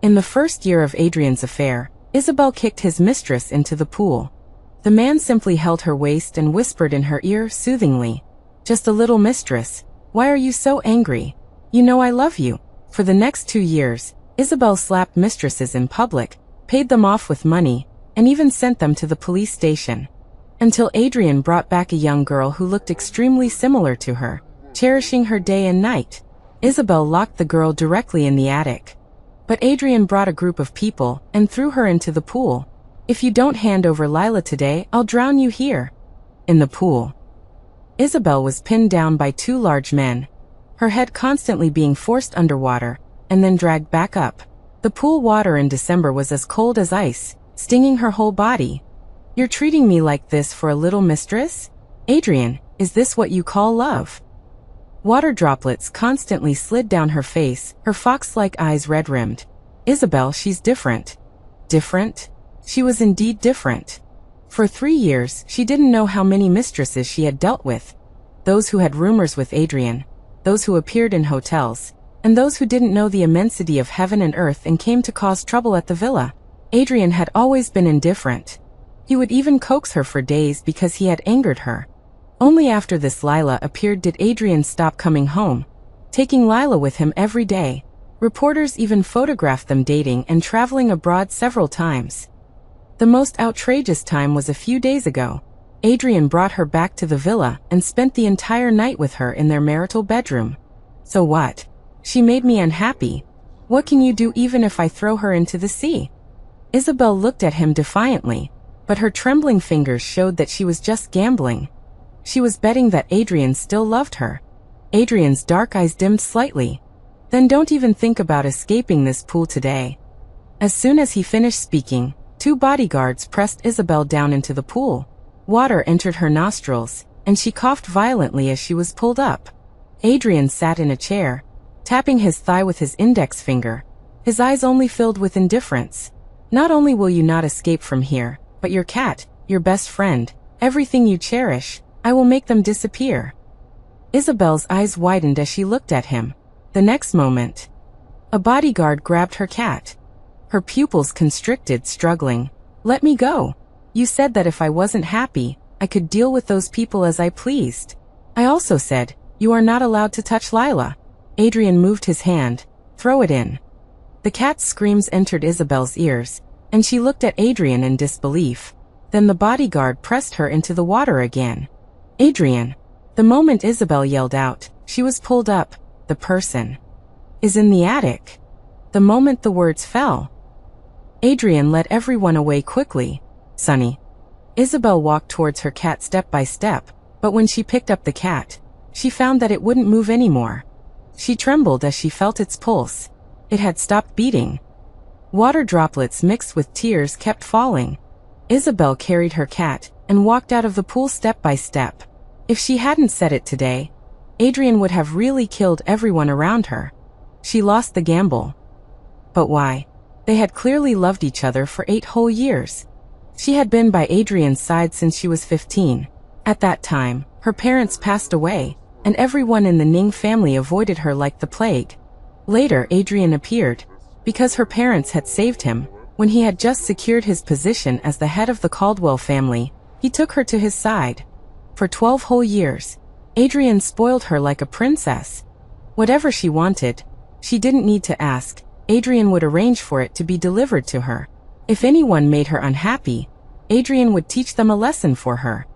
In the first year of Adrian's affair, Isabel kicked his mistress into the pool. The man simply held her waist and whispered in her ear soothingly, "Just a little, mistress. Why are you so angry? You know I love you." For the next 2 years, Isabel slapped mistresses in public, paid them off with money, and even sent them to the police station. Until Adrian brought back a young girl who looked extremely similar to her, cherishing her day and night. Isabel locked the girl directly in the attic. But Adrian brought a group of people and threw her into the pool. "If you don't hand over Lila today, I'll drown you here." In the pool, Isabel was pinned down by 2 large men, her head constantly being forced underwater and then dragged back up. The pool water in December was as cold as ice, stinging her whole body. "You're treating me like this for a little, mistress? Adrian, is this what you call love?" Water droplets constantly slid down her face, her fox-like eyes red-rimmed. "Isabel, she's different." Different? She was indeed different. For 3 years, she didn't know how many mistresses she had dealt with. Those who had rumors with Adrian, those who appeared in hotels, and those who didn't know the immensity of heaven and earth and came to cause trouble at the villa. Adrian had always been indifferent. He would even coax her for days because he had angered her. Only after this Lila appeared did Adrian stop coming home, taking Lila with him every day. Reporters even photographed them dating and traveling abroad several times. The most outrageous time was a few days ago. Adrian brought her back to the villa and spent the entire night with her in their marital bedroom. "So what? She made me unhappy. What can you do even if I throw her into the sea?" Isabel looked at him defiantly, but her trembling fingers showed that she was just gambling. She was betting that Adrian still loved her. Adrian's dark eyes dimmed slightly. "Then don't even think about escaping this pool today." As soon as he finished speaking, 2 bodyguards pressed Isabel down into the pool. Water entered her nostrils, and she coughed violently as she was pulled up. Adrian sat in a chair, tapping his thigh with his index finger, his eyes only filled with indifference. "Not only will you not escape from here, but your cat, your best friend, everything you cherish, I will make them disappear." Isabel's eyes widened as she looked at him. The next moment, a bodyguard grabbed her cat. Her pupils constricted, struggling. "Let me go. You said that if I wasn't happy, I could deal with those people as I pleased. I also said, you are not allowed to touch Lila." Adrian moved his hand. "Throw it in." The cat's screams entered Isabel's ears, and she looked at Adrian in disbelief. Then the bodyguard pressed her into the water again. "Adrian!" The moment Isabel yelled out, she was pulled up. "The person is in the attic." The moment the words fell, Adrian led everyone away quickly. "Sonny." Isabel walked towards her cat step by step, but when she picked up the cat, she found that it wouldn't move anymore. She trembled as she felt its pulse. It had stopped beating. Water droplets mixed with tears kept falling. Isabel carried her cat and walked out of the pool step by step. If she hadn't said it today, Adrian would have really killed everyone around her. She lost the gamble. But why? They had clearly loved each other for 8 whole years. She had been by Adrian's side since she was 15. At that time, her parents passed away, and everyone in the Ning family avoided her like the plague. Later, Adrian appeared, because her parents had saved him. When he had just secured his position as the head of the Caldwell family, he took her to his side. For 12 whole years, Adrian spoiled her like a princess. Whatever she wanted, she didn't need to ask. Adrian would arrange for it to be delivered to her. If anyone made her unhappy, Adrian would teach them a lesson for her.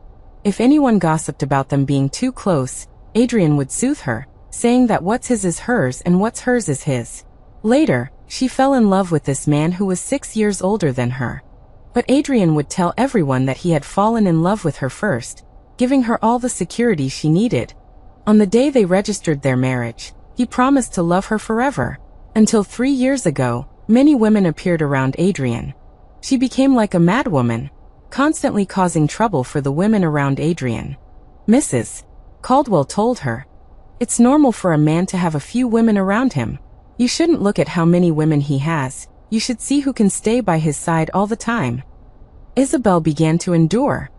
If anyone gossiped about them being too close, Adrian would soothe her, saying that what's his is hers and what's hers is his. Later, she fell in love with this man who was 6 years older than her. But Adrian would tell everyone that he had fallen in love with her first, giving her all the security she needed. On the day they registered their marriage, he promised to love her forever. Until 3 years ago, many women appeared around Adrian. She became like a madwoman, constantly causing trouble for the women around Adrian. Mrs. Caldwell told her, "It's normal for a man to have a few women around him. You shouldn't look at how many women he has, you should see who can stay by his side all the time." Isabel began to endure,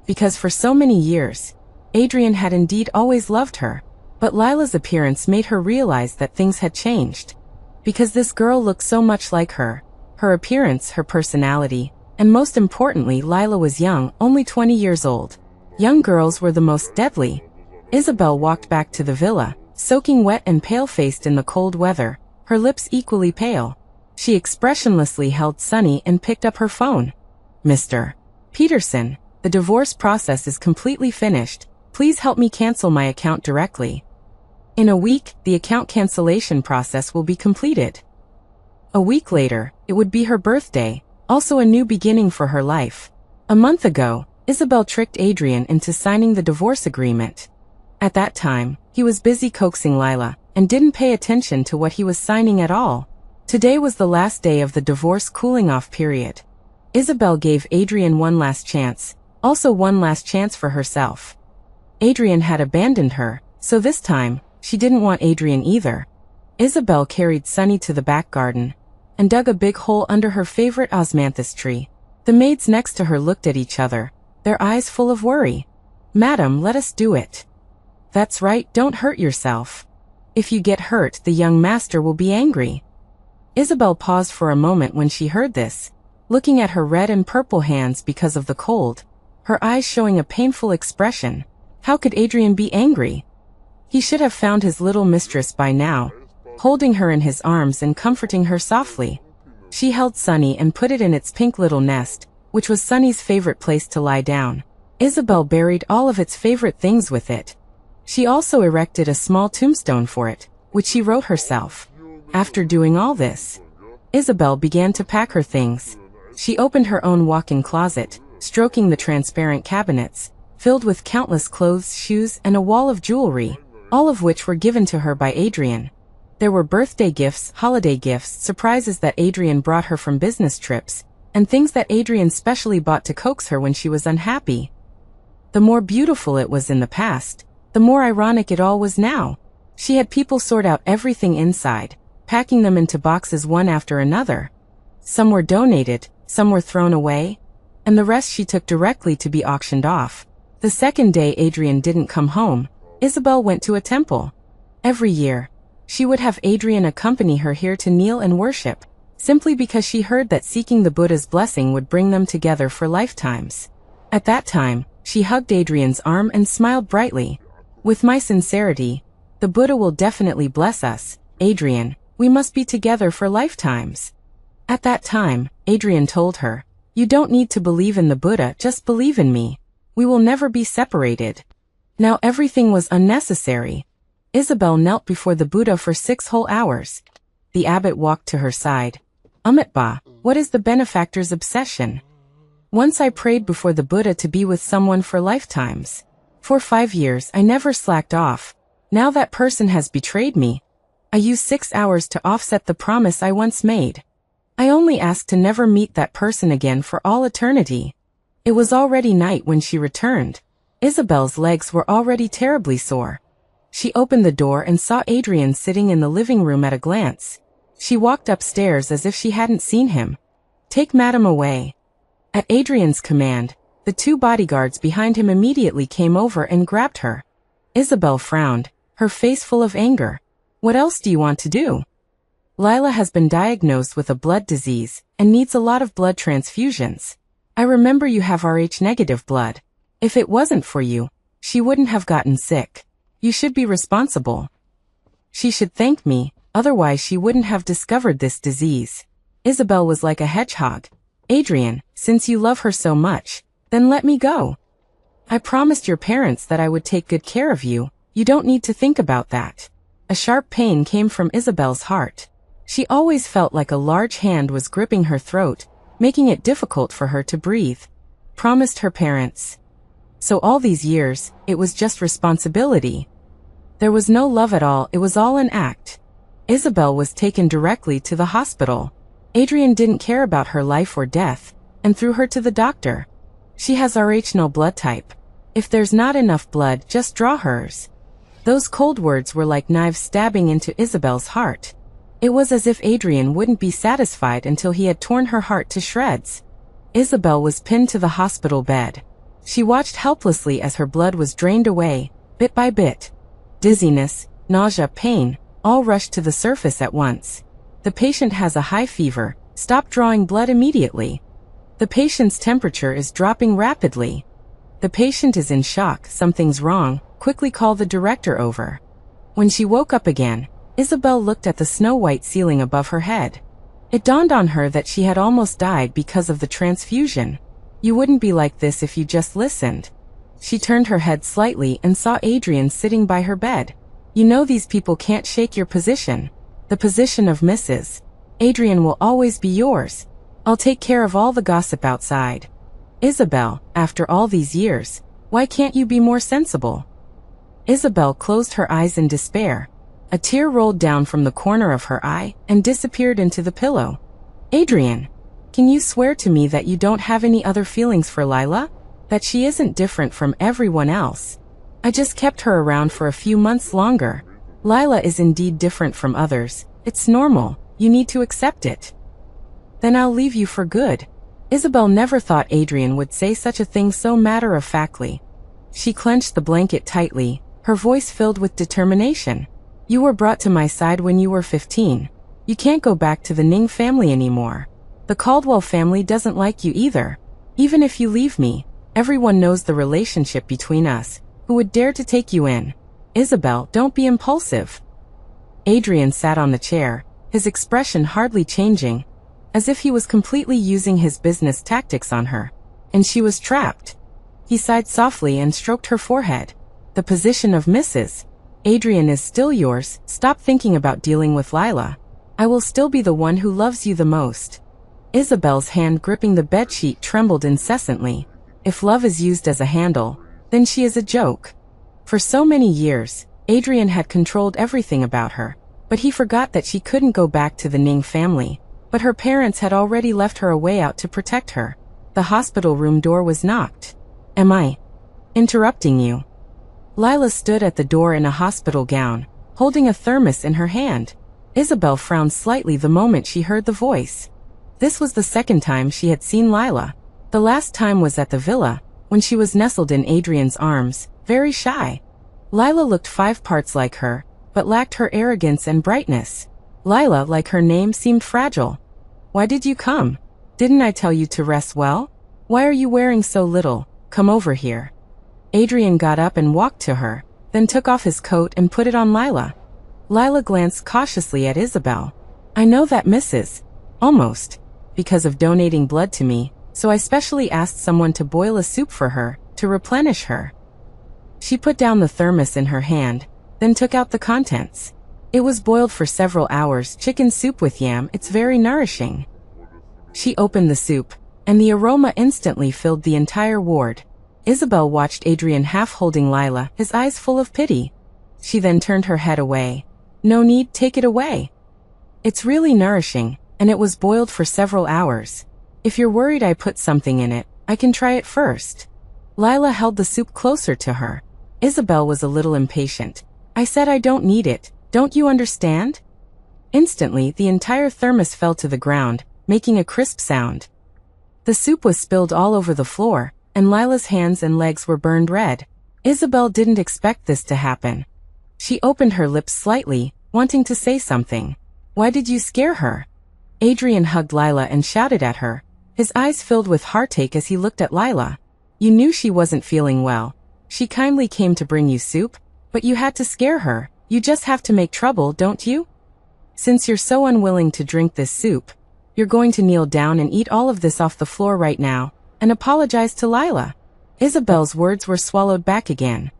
because for so many years, Adrian had indeed always loved her, but Lila's appearance made her realize that things had changed. Because this girl looked so much like her. Her appearance, her personality, and most importantly, Lila was young, only 20 years old. Young girls were the most deadly. Isabel walked back to the villa, soaking wet and pale-faced in the cold weather, her lips equally pale. She expressionlessly held Sunny and picked up her phone. Mr. Peterson, the divorce process is completely finished. Please help me cancel my account directly. In a week, the account cancellation process will be completed. A week later, it would be her birthday, also a new beginning for her life. A month ago, Isabel tricked Adrian into signing the divorce agreement. At that time, he was busy coaxing Lila, and didn't pay attention to what he was signing at all. Today was the last day of the divorce cooling-off period. Isabel gave Adrian one last chance, also one last chance for herself. Adrian had abandoned her, so this time, she didn't want Adrian either. Isabel carried Sunny to the back garden, and dug a big hole under her favorite osmanthus tree. The maids next to her looked at each other, their eyes full of worry. "Madam, let us do it." "That's right, don't hurt yourself. If you get hurt, the young master will be angry." Isabel paused for a moment when she heard this, looking at her red and purple hands because of the cold, her eyes showing a painful expression. How could Adrian be angry? He should have found his little mistress by now, holding her in his arms and comforting her softly. She held Sunny and put it in its pink little nest, which was Sunny's favorite place to lie down. Isabel buried all of its favorite things with it. She also erected a small tombstone for it, which she wrote herself. After doing all this, Isabel began to pack her things. She opened her own walk-in closet, stroking the transparent cabinets, filled with countless clothes, shoes, and a wall of jewelry, all of which were given to her by Adrian. There were birthday gifts, holiday gifts, surprises that Adrian brought her from business trips, and things that Adrian specially bought to coax her when she was unhappy. The more beautiful it was in the past, the more ironic it all was now. She had people sort out everything inside, packing them into boxes one after another. Some were donated, some were thrown away, and the rest she took directly to be auctioned off. The second day Adrian didn't come home, Isabel went to a temple. Every year, she would have Adrian accompany her here to kneel and worship, simply because she heard that seeking the Buddha's blessing would bring them together for lifetimes. At that time, she hugged Adrian's arm and smiled brightly. "With my sincerity, the Buddha will definitely bless us, Adrian. We must be together for lifetimes." At that time, Adrian told her, "You don't need to believe in the Buddha, just believe in me. We will never be separated." Now everything was unnecessary. Isabel knelt before the Buddha for 6 whole hours. The abbot walked to her side. "Amitabha, what is the benefactor's obsession?" "Once I prayed before the Buddha to be with someone for lifetimes. For 5 years I never slacked off. Now that person has betrayed me. I used 6 hours to offset the promise I once made. I only ask to never meet that person again for all eternity." It was already night when she returned. Isabel's legs were already terribly sore. She opened the door and saw Adrian sitting in the living room at a glance. She walked upstairs as if she hadn't seen him. "Take Madam away." At Adrian's command, the 2 bodyguards behind him immediately came over and grabbed her. Isabel frowned, her face full of anger. "What else do you want to do?" "Lila has been diagnosed with a blood disease and needs a lot of blood transfusions. I remember you have Rh-negative blood. If it wasn't for you, she wouldn't have gotten sick. You should be responsible. She should thank me, otherwise she wouldn't have discovered this disease." Isabel was like a hedgehog. "Adrian, since you love her so much, then let me go. I promised your parents that I would take good care of you. You don't need to think about that." A sharp pain came from Isabel's heart. She always felt like a large hand was gripping her throat, making it difficult for her to breathe. Promised her parents. So all these years, it was just responsibility. There was no love at all, it was all an act. Isabel was taken directly to the hospital. Adrian didn't care about her life or death, and threw her to the doctor. "She has Rh blood type. If there's not enough blood, just draw hers." Those cold words were like knives stabbing into Isabel's heart. It was as if Adrian wouldn't be satisfied until he had torn her heart to shreds. Isabel was pinned to the hospital bed. She watched helplessly as her blood was drained away, bit by bit. Dizziness, nausea, pain, all rushed to the surface at once. The patient has a high fever. Stop drawing blood immediately. The patient's temperature is dropping rapidly. The patient is in shock. Something's wrong. Quickly call the director over. When she woke up again, Isabel looked at the snow-white ceiling above her head. It dawned on her that she had almost died because of the transfusion. You wouldn't be like this if you just listened. She turned her head slightly and saw Adrian sitting by her bed. You know these people can't shake your position. The position of Mrs. Adrian will always be yours. I'll take care of all the gossip outside. Isabel, after all these years, why can't you be more sensible? Isabel closed her eyes in despair. A tear rolled down from the corner of her eye and disappeared into the pillow. Adrian, can you swear to me that you don't have any other feelings for Lila? That she isn't different from everyone else? I just kept her around for a few months longer. Lila is indeed different from others. It's normal. You need to accept it. Then I'll leave you for good. Isabel never thought Adrian would say such a thing so matter-of-factly. She clenched the blanket tightly, her voice filled with determination. You were brought to my side when you were 15. You can't go back to the Ning family anymore. The Caldwell family doesn't like you either. Even if you leave me, everyone knows the relationship between us. Who would dare to take you in? Isabel, don't be impulsive. Adrian sat on the chair, his expression hardly changing, as if he was completely using his business tactics on her, and she was trapped. He sighed softly and stroked her forehead. The position of Mrs. Adrian is still yours. Stop thinking about dealing with Lila. I will still be the one who loves you the most. Isabel's hand gripping the bedsheet trembled incessantly. If love is used as a handle, then she is a joke. For so many years, Adrian had controlled everything about her, but he forgot that she couldn't go back to the Ning family. But her parents had already left her a way out to protect her. The hospital room door was knocked. Am I interrupting you? Lila stood at the door in a hospital gown, holding a thermos in her hand. Isabel frowned slightly the moment she heard the voice. This was the second time she had seen Lila. The last time was at the villa, when she was nestled in Adrian's arms, very shy. Lila looked 5 parts like her, but lacked her arrogance and brightness. Lila, like her name, seemed fragile. Why did you come? Didn't I tell you to rest well? Why are you wearing so little? Come over here. Adrian got up and walked to her, then took off his coat and put it on Lila. Lila glanced cautiously at Isabel. I know that Mrs. Almost, because of donating blood to me, so I specially asked someone to boil a soup for her, to replenish her. She put down the thermos in her hand, then took out the contents. It was boiled for several hours, chicken soup with yam. It's very nourishing. She opened the soup, and the aroma instantly filled the entire ward. Isabel watched Adrian half holding Lila, his eyes full of pity. She then turned her head away. No need, take it away. It's really nourishing, and it was boiled for several hours. If you're worried I put something in it, I can try it first. Lila held the soup closer to her. Isabel was a little impatient. I said I don't need it. Don't you understand? Instantly, the entire thermos fell to the ground, making a crisp sound. The soup was spilled all over the floor, and Lila's hands and legs were burned red. Isabel didn't expect this to happen. She opened her lips slightly, wanting to say something. Why did you scare her? Adrian hugged Lila and shouted at her, his eyes filled with heartache as he looked at Lila. You knew she wasn't feeling well. She kindly came to bring you soup, but you had to scare her. You just have to make trouble, don't you? Since you're so unwilling to drink this soup, you're going to kneel down and eat all of this off the floor right now, and apologize to Lila. Isabel's words were swallowed back again.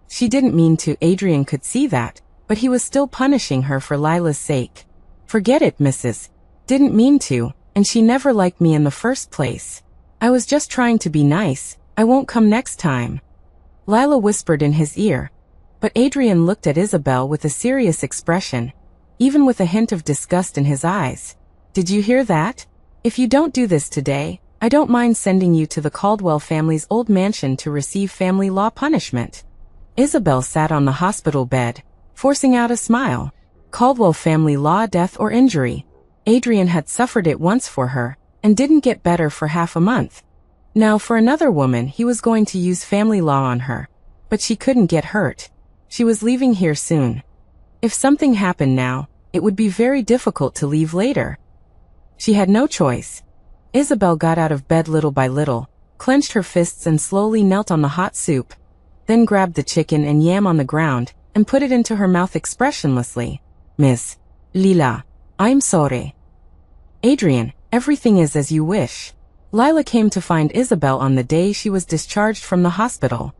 She didn't mean to. Adrian could see that, but he was still punishing her for Lila's sake. Forget it, Mrs. Didn't mean to, and she never liked me in the first place. I was just trying to be nice. I won't come next time. Lila whispered in his ear, but Adrian looked at Isabel with a serious expression, even with a hint of disgust in his eyes. Did you hear that? If you don't do this today, I don't mind sending you to the Caldwell family's old mansion to receive family law punishment. Isabel sat on the hospital bed, forcing out a smile. Caldwell family law, death or injury. Adrian had suffered it once for her, and didn't get better for half a month. Now for another woman he was going to use family law on her. But she couldn't get hurt. She was leaving here soon. If something happened now, It would be very difficult to leave later. She had no choice. Isabel got out of bed little by little, clenched her fists and slowly knelt on the hot soup, then grabbed the chicken and yam on the ground and put it into her mouth expressionlessly. Miss Lila, I'm sorry. Adrian, everything is as you wish. Lila came to find Isabel on the day she was discharged from the hospital.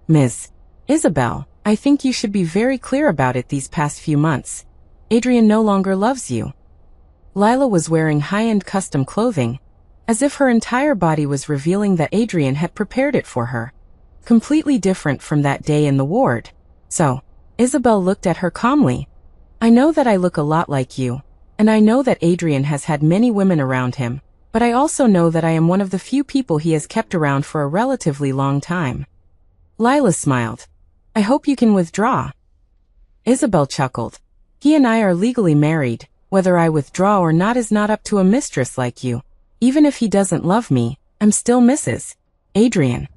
Miss Isabel, I think you should be very clear about it these past few months. Adrian no longer loves you. Lila was wearing high-end custom clothing, as if her entire body was revealing that Adrian had prepared it for her. Completely different from that day in the ward. So, Isabel looked at her calmly. I know that I look a lot like you, and I know that Adrian has had many women around him, but I also know that I am one of the few people he has kept around for a relatively long time. Lila smiled. I hope you can withdraw. Isabel chuckled. He and I are legally married. Whether I withdraw or not is not up to a mistress like you. Even if he doesn't love me, I'm still Mrs. Adrian.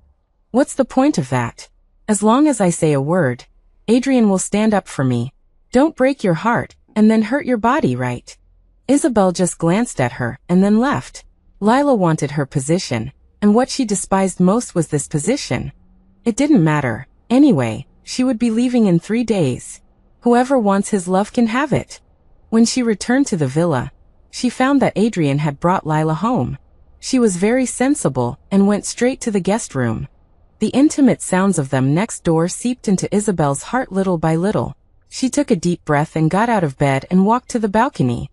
What's the point of that? As long as I say a word, Adrian will stand up for me. Don't break your heart, and then hurt your body, right? Isabel just glanced at her, and then left. Lila wanted her position, and what she despised most was this position. It didn't matter. Anyway, she would be leaving in 3 days. Whoever wants his love can have it. When she returned to the villa, she found that Adrian had brought Lila home. She was very sensible and went straight to the guest room. The intimate sounds of them next door seeped into Isabel's heart little by little. She took a deep breath and got out of bed and walked to the balcony.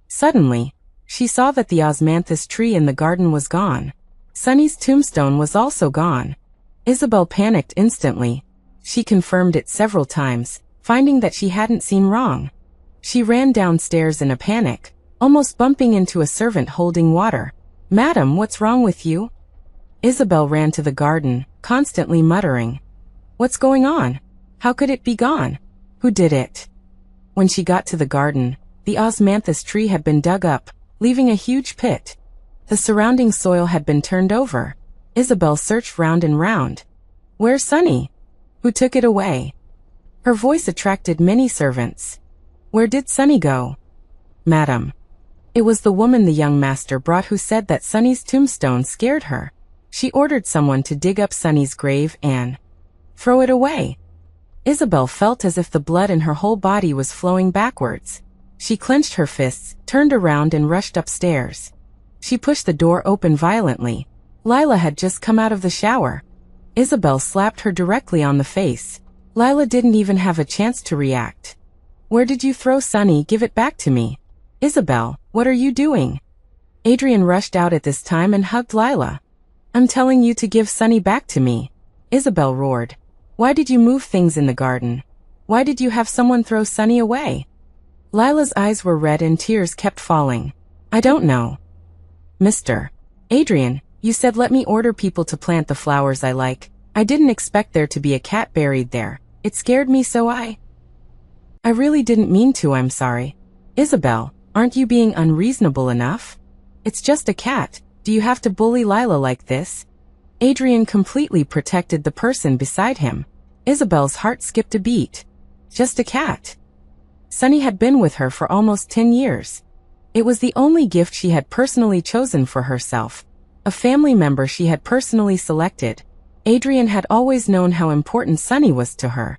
Suddenly, she saw that the osmanthus tree in the garden was gone. Sunny's tombstone was also gone. Isabel panicked instantly. She confirmed it several times, finding that she hadn't seen wrong. She ran downstairs in a panic, almost bumping into a servant holding water. Madam, what's wrong with you? Isabel ran to the garden, constantly muttering. What's going on? How could it be gone? Who did it? When she got to the garden, the osmanthus tree had been dug up, leaving a huge pit. The surrounding soil had been turned over. Isabel searched round and round. Where's Sunny? Who took it away? Her voice attracted many servants. Where did Sunny go? Madam. It was the woman the young master brought who said that Sunny's tombstone scared her. She ordered someone to dig up Sunny's grave and throw it away. Isabel felt as if the blood in her whole body was flowing backwards. She clenched her fists, turned around and rushed upstairs. She pushed the door open violently. Lila had just come out of the shower. Isabel slapped her directly on the face. Lila didn't even have a chance to react. Where did you throw Sunny? Give it back to me. Isabel, what are you doing? Adrian rushed out at this time and hugged Lila. I'm telling you to give Sunny back to me. Isabel roared. Why did you move things in the garden? Why did you have someone throw Sunny away? Lila's eyes were red and tears kept falling. I don't know. Mr. Adrian, you said let me order people to plant the flowers I like. I didn't expect there to be a cat buried there. It scared me so I really didn't mean to, I'm sorry. Isabel, aren't you being unreasonable enough? It's just a cat. Do you have to bully Lila like this? Adrian completely protected the person beside him. Isabel's heart skipped a beat. Just a cat. Sunny had been with her for almost 10 years. It was the only gift she had personally chosen for herself. A family member she had personally selected. Adrian had always known how important Sunny was to her.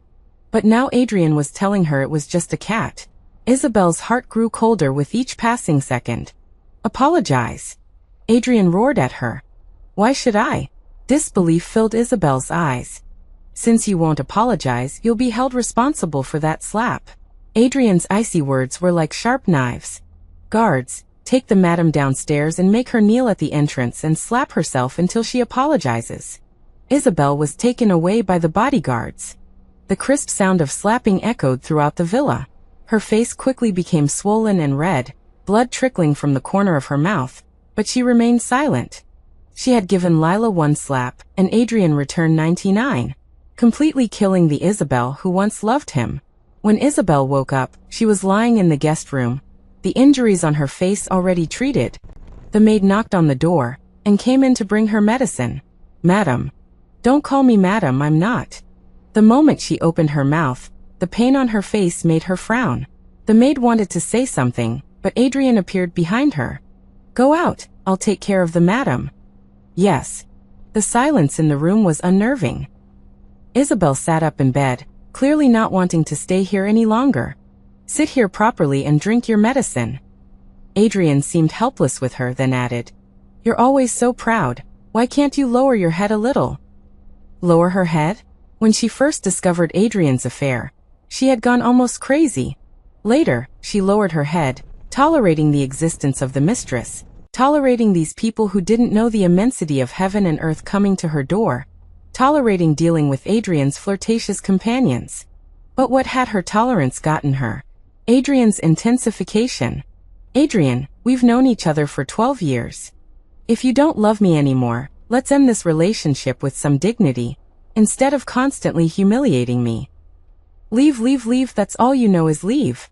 But now Adrian was telling her it was just a cat. Isabel's heart grew colder with each passing second. Apologize. Adrian roared at her. Why should I? Disbelief filled Isabel's eyes. Since you won't apologize, you'll be held responsible for that slap. Adrian's icy words were like sharp knives. Guards, take the madam downstairs and make her kneel at the entrance and slap herself until she apologizes. Isabel was taken away by the bodyguards. The crisp sound of slapping echoed throughout the villa. Her face quickly became swollen and red, blood trickling from the corner of her mouth, but she remained silent. She had given Lila 1 slap, and Adrian returned 99, completely killing the Isabel who once loved him. When Isabel woke up, she was lying in the guest room, the injuries on her face already treated. The maid knocked on the door, and came in to bring her medicine. Madam. Don't call me madam, I'm not. The moment she opened her mouth, the pain on her face made her frown. The maid wanted to say something, but Adrian appeared behind her. "Go out, I'll take care of the madam." "Yes." The silence in the room was unnerving. Isabel sat up in bed, clearly not wanting to stay here any longer. "Sit here properly and drink your medicine." Adrian seemed helpless with her, then added, "You're always so proud, why can't you lower your head a little?" Lower her head? When she first discovered Adrian's affair, she had gone almost crazy. Later, she lowered her head, tolerating the existence of the mistress, tolerating these people who didn't know the immensity of heaven and earth coming to her door, tolerating dealing with Adrian's flirtatious companions. But what had her tolerance gotten her? Adrian's intensification. "Adrian, we've known each other for 12 years. If you don't love me anymore, let's end this relationship with some dignity, instead of constantly humiliating me. Leave, leave, leave, that's all you know is leave."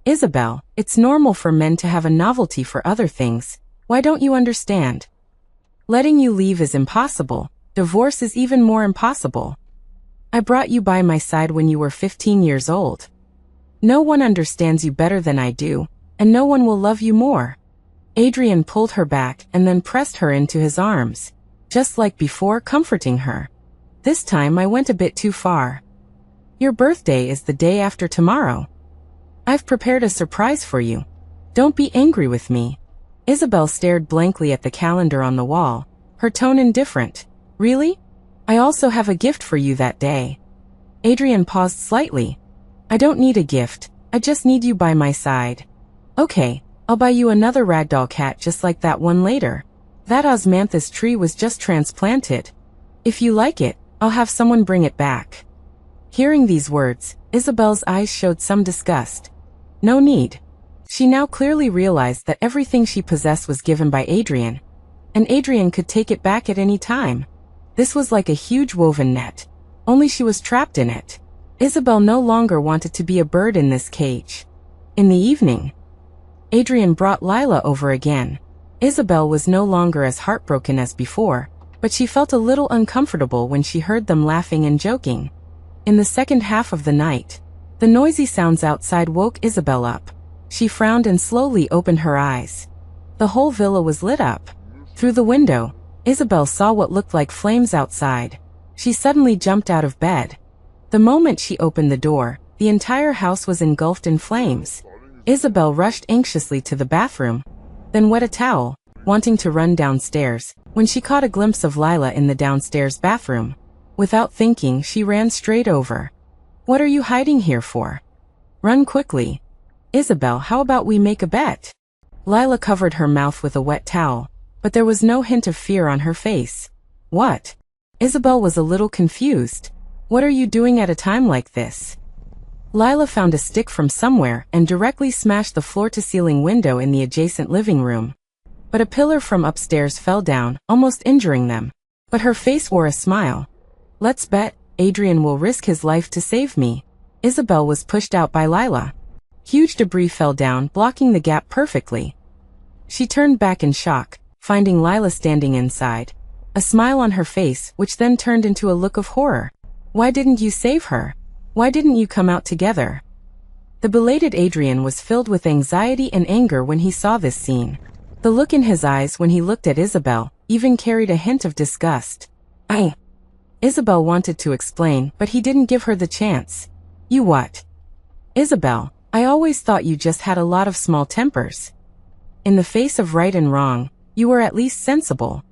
"Isabel, it's normal for men to have a novelty for other things. Why don't you understand? Letting you leave is impossible. Divorce is even more impossible. I brought you by my side when you were 15 years old. No one understands you better than I do, and no one will love you more." Adrian pulled her back and then pressed her into his arms, just like before, comforting her. "This time I went a bit too far. Your birthday is the day after tomorrow. I've prepared a surprise for you. Don't be angry with me." Isabel stared blankly at the calendar on the wall, her tone indifferent. "Really? I also have a gift for you that day." Adrian paused slightly. "I don't need a gift, I just need you by my side." "Okay, I'll buy you another ragdoll cat just like that one later. That osmanthus tree was just transplanted. If you like it, I'll have someone bring it back." Hearing these words, Isabel's eyes showed some disgust. No need. She now clearly realized that everything she possessed was given by Adrian, and Adrian could take it back at any time. This was like a huge woven net, only she was trapped in it. Isabel no longer wanted to be a bird in this cage. In the evening, Adrian brought Lila over again. Isabel was no longer as heartbroken as before, but she felt a little uncomfortable when she heard them laughing and joking. In the second half of the night, the noisy sounds outside woke Isabel up. She frowned and slowly opened her eyes. The whole villa was lit up. Through the window, Isabel saw what looked like flames outside. She suddenly jumped out of bed. The moment she opened the door, the entire house was engulfed in flames. Isabel rushed anxiously to the bathroom, then wet a towel, wanting to run downstairs, when she caught a glimpse of Lila in the downstairs bathroom. Without thinking, she ran straight over. "What are you hiding here for? Run quickly." "Isabel, how about we make a bet?" Lila covered her mouth with a wet towel, but there was no hint of fear on her face. "What?" Isabel was a little confused. "What are you doing at a time like this?" Lila found a stick from somewhere and directly smashed the floor-to-ceiling window in the adjacent living room. But a pillar from upstairs fell down, almost injuring them. But her face wore a smile. "Let's bet, Adrian will risk his life to save me." Isabel was pushed out by Lila. Huge debris fell down, blocking the gap perfectly. She turned back in shock, finding Lila standing inside, a smile on her face, which then turned into a look of horror. "Why didn't you save her? Why didn't you come out together?" The belated Adrian was filled with anxiety and anger when he saw this scene. The look in his eyes when he looked at Isabel even carried a hint of disgust. Isabel wanted to explain, but he didn't give her the chance. "You what?" "Isabel, I always thought you just had a lot of small tempers. In the face of right and wrong, you were at least sensible.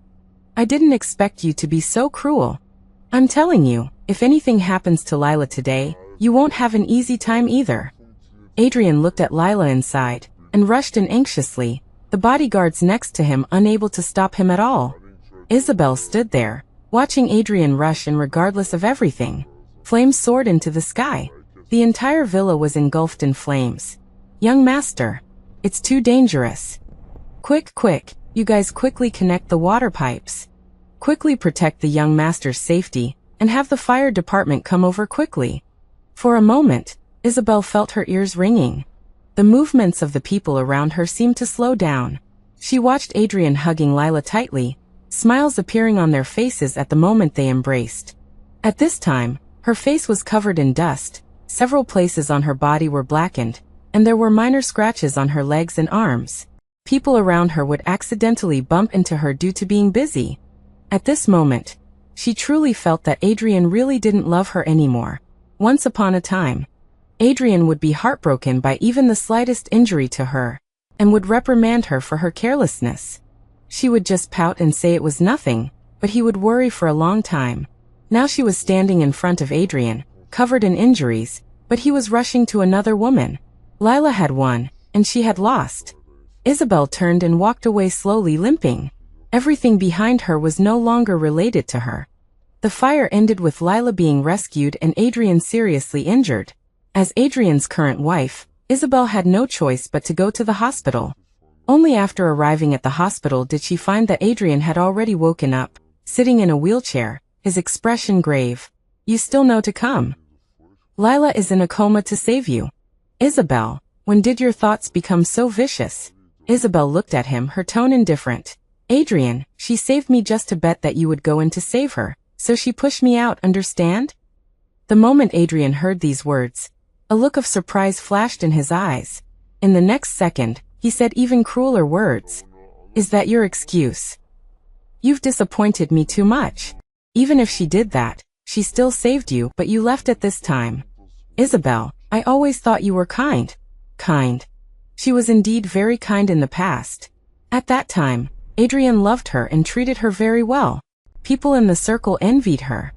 I didn't expect you to be so cruel. I'm telling you, if anything happens to Lila today, you won't have an easy time either." Adrian looked at Lila inside, and rushed in anxiously, the bodyguards next to him unable to stop him at all. Isabel stood there, watching Adrian rush in regardless of everything. Flames soared into the sky. The entire villa was engulfed in flames. "Young master, it's too dangerous. Quick, quick, you guys quickly connect the water pipes. Quickly protect the young master's safety, and have the fire department come over quickly." For a moment, Isabel felt her ears ringing. The movements of the people around her seemed to slow down. She watched Adrian hugging Lila tightly, smiles appearing on their faces at the moment they embraced. At this time, her face was covered in dust, several places on her body were blackened, and there were minor scratches on her legs and arms. People around her would accidentally bump into her due to being busy. At this moment, she truly felt that Adrian really didn't love her anymore. Once upon a time, Adrian would be heartbroken by even the slightest injury to her, and would reprimand her for her carelessness. She would just pout and say it was nothing, but he would worry for a long time. Now she was standing in front of Adrian, covered in injuries, but he was rushing to another woman. Lila had won, and she had lost. Isabel turned and walked away slowly, limping. Everything behind her was no longer related to her. The fire ended with Lila being rescued and Adrian seriously injured. As Adrian's current wife, Isabel had no choice but to go to the hospital. Only after arriving at the hospital did she find that Adrian had already woken up, sitting in a wheelchair, his expression grave. "You still know to come. Lila is in a coma to save you." "Isabel, when did your thoughts become so vicious?" Isabel looked at him, her tone indifferent. "Adrian, she saved me just to bet that you would go in to save her, so she pushed me out, understand?" The moment Adrian heard these words, a look of surprise flashed in his eyes. In the next second, he said even crueler words. "Is that your excuse? You've disappointed me too much. Even if she did that, she still saved you, but you left at this time." "Isabel, I always thought you were kind." "Kind." She was indeed very kind in the past. At that time, Adrian loved her and treated her very well. People in the circle envied her.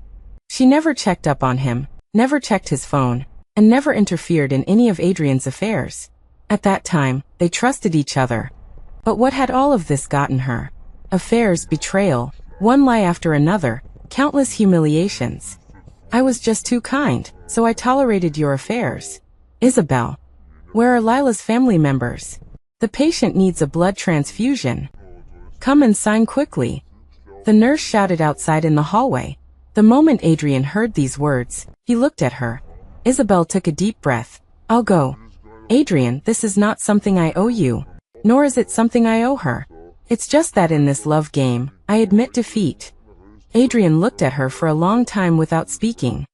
She never checked up on him, never checked his phone, and never interfered in any of Adrian's affairs. At that time, they trusted each other. But what had all of this gotten her? Affairs, betrayal, one lie after another, countless humiliations. "I was just too kind, so I tolerated your affairs." "Isabel, where are Lila's family members? The patient needs a blood transfusion. Come and sign quickly." The nurse shouted outside in the hallway. The moment Adrian heard these words, he looked at her. Isabel took a deep breath. "I'll go." "Adrian, this is not something I owe you. Nor is it something I owe her. It's just that in this love game, I admit defeat." Adrian looked at her for a long time without speaking.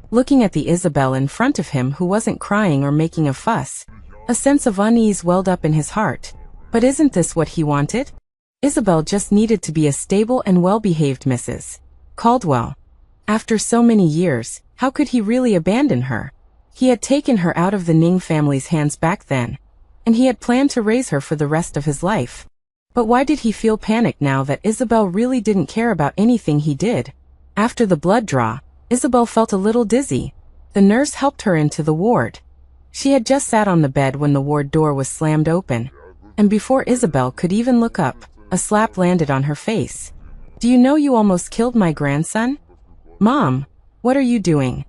Looking at the Isabel in front of him who wasn't crying or making a fuss, a sense of unease welled up in his heart. But isn't this what he wanted? Isabel just needed to be a stable and well-behaved Mrs. Caldwell. After so many years, how could he really abandon her? He had taken her out of the Ning family's hands back then, and he had planned to raise her for the rest of his life. But why did he feel panicked now that Isabel really didn't care about anything he did? After the blood draw, Isabel felt a little dizzy. The nurse helped her into the ward. She had just sat on the bed when the ward door was slammed open, and before Isabel could even look up, a slap landed on her face. "Do you know you almost killed my grandson?" "Mom, what are you doing?"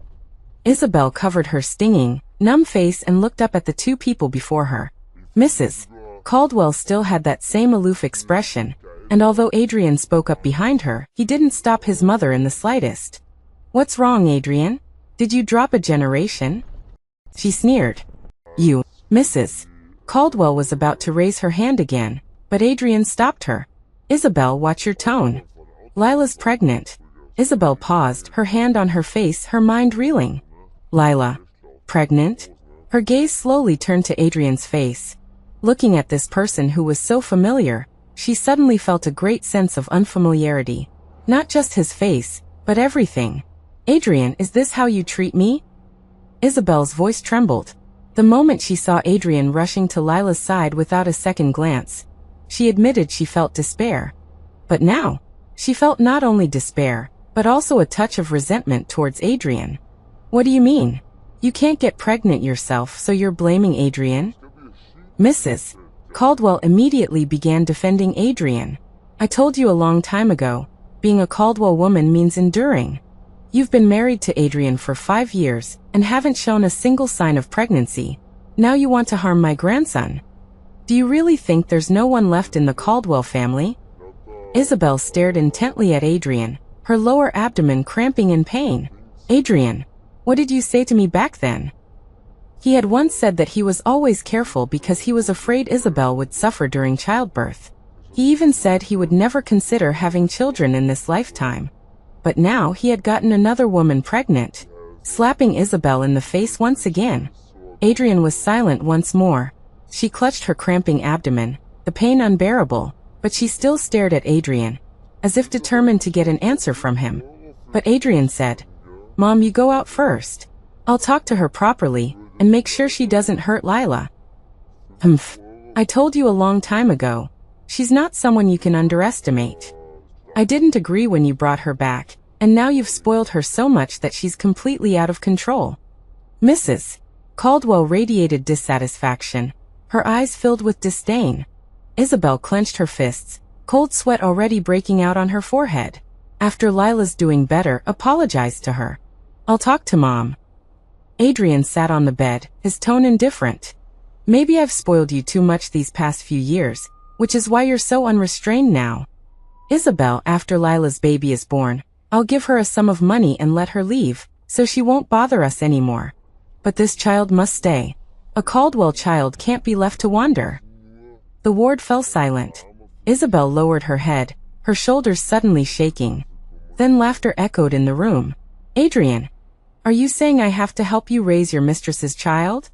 Isabel covered her stinging, numb face and looked up at the two people before her. Mrs. Caldwell still had that same aloof expression, and although Adrian spoke up behind her, he didn't stop his mother in the slightest. "What's wrong, Adrian? Did you drop a generation?" She sneered. "You." Mrs. Caldwell was about to raise her hand again, but Adrian stopped her. "Isabel, watch your tone. Lila's pregnant." Isabel paused, her hand on her face, her mind reeling. "Lila. Pregnant?" Her gaze slowly turned to Adrian's face. Looking at this person who was so familiar, she suddenly felt a great sense of unfamiliarity. Not just his face, but everything. "Adrian, is this how you treat me?" Isabel's voice trembled. The moment she saw Adrian rushing to Lila's side without a second glance, she admitted she felt despair. But now, she felt not only despair, but also a touch of resentment towards Adrian. "What do you mean? You can't get pregnant yourself, so you're blaming Adrian?" Mrs. Caldwell immediately began defending Adrian. "I told you a long time ago, being a Caldwell woman means enduring. You've been married to Adrian for 5 years and haven't shown a single sign of pregnancy. Now you want to harm my grandson. Do you really think there's no one left in the Caldwell family?" Isabel stared intently at Adrian, her lower abdomen cramping in pain. "Adrian, what did you say to me back then?" He had once said that he was always careful because he was afraid Isabel would suffer during childbirth. He even said he would never consider having children in this lifetime. But now he had gotten another woman pregnant. Slapping Isabel in the face once again. Adrian was silent once more. She clutched her cramping abdomen, the pain unbearable, but she still stared at Adrian, as if determined to get an answer from him. But Adrian said, "Mom, you go out first. I'll talk to her properly, and make sure she doesn't hurt Lila." "Humph. I told you a long time ago. She's not someone you can underestimate. I didn't agree when you brought her back, and now you've spoiled her so much that she's completely out of control." Mrs. Caldwell radiated dissatisfaction, her eyes filled with disdain. Isabel clenched her fists, cold sweat already breaking out on her forehead. After Lila's doing better, apologized to her. "I'll talk to Mom." Adrian sat on the bed, his tone indifferent. "Maybe I've spoiled you too much these past few years, which is why you're so unrestrained now. Isabel, after Lila's baby is born, I'll give her a sum of money and let her leave, so she won't bother us anymore. But this child must stay. A Caldwell child can't be left to wander." The ward fell silent. Isabel lowered her head, her shoulders suddenly shaking. Then laughter echoed in the room. "Adrian, are you saying I have to help you raise your mistress's child?"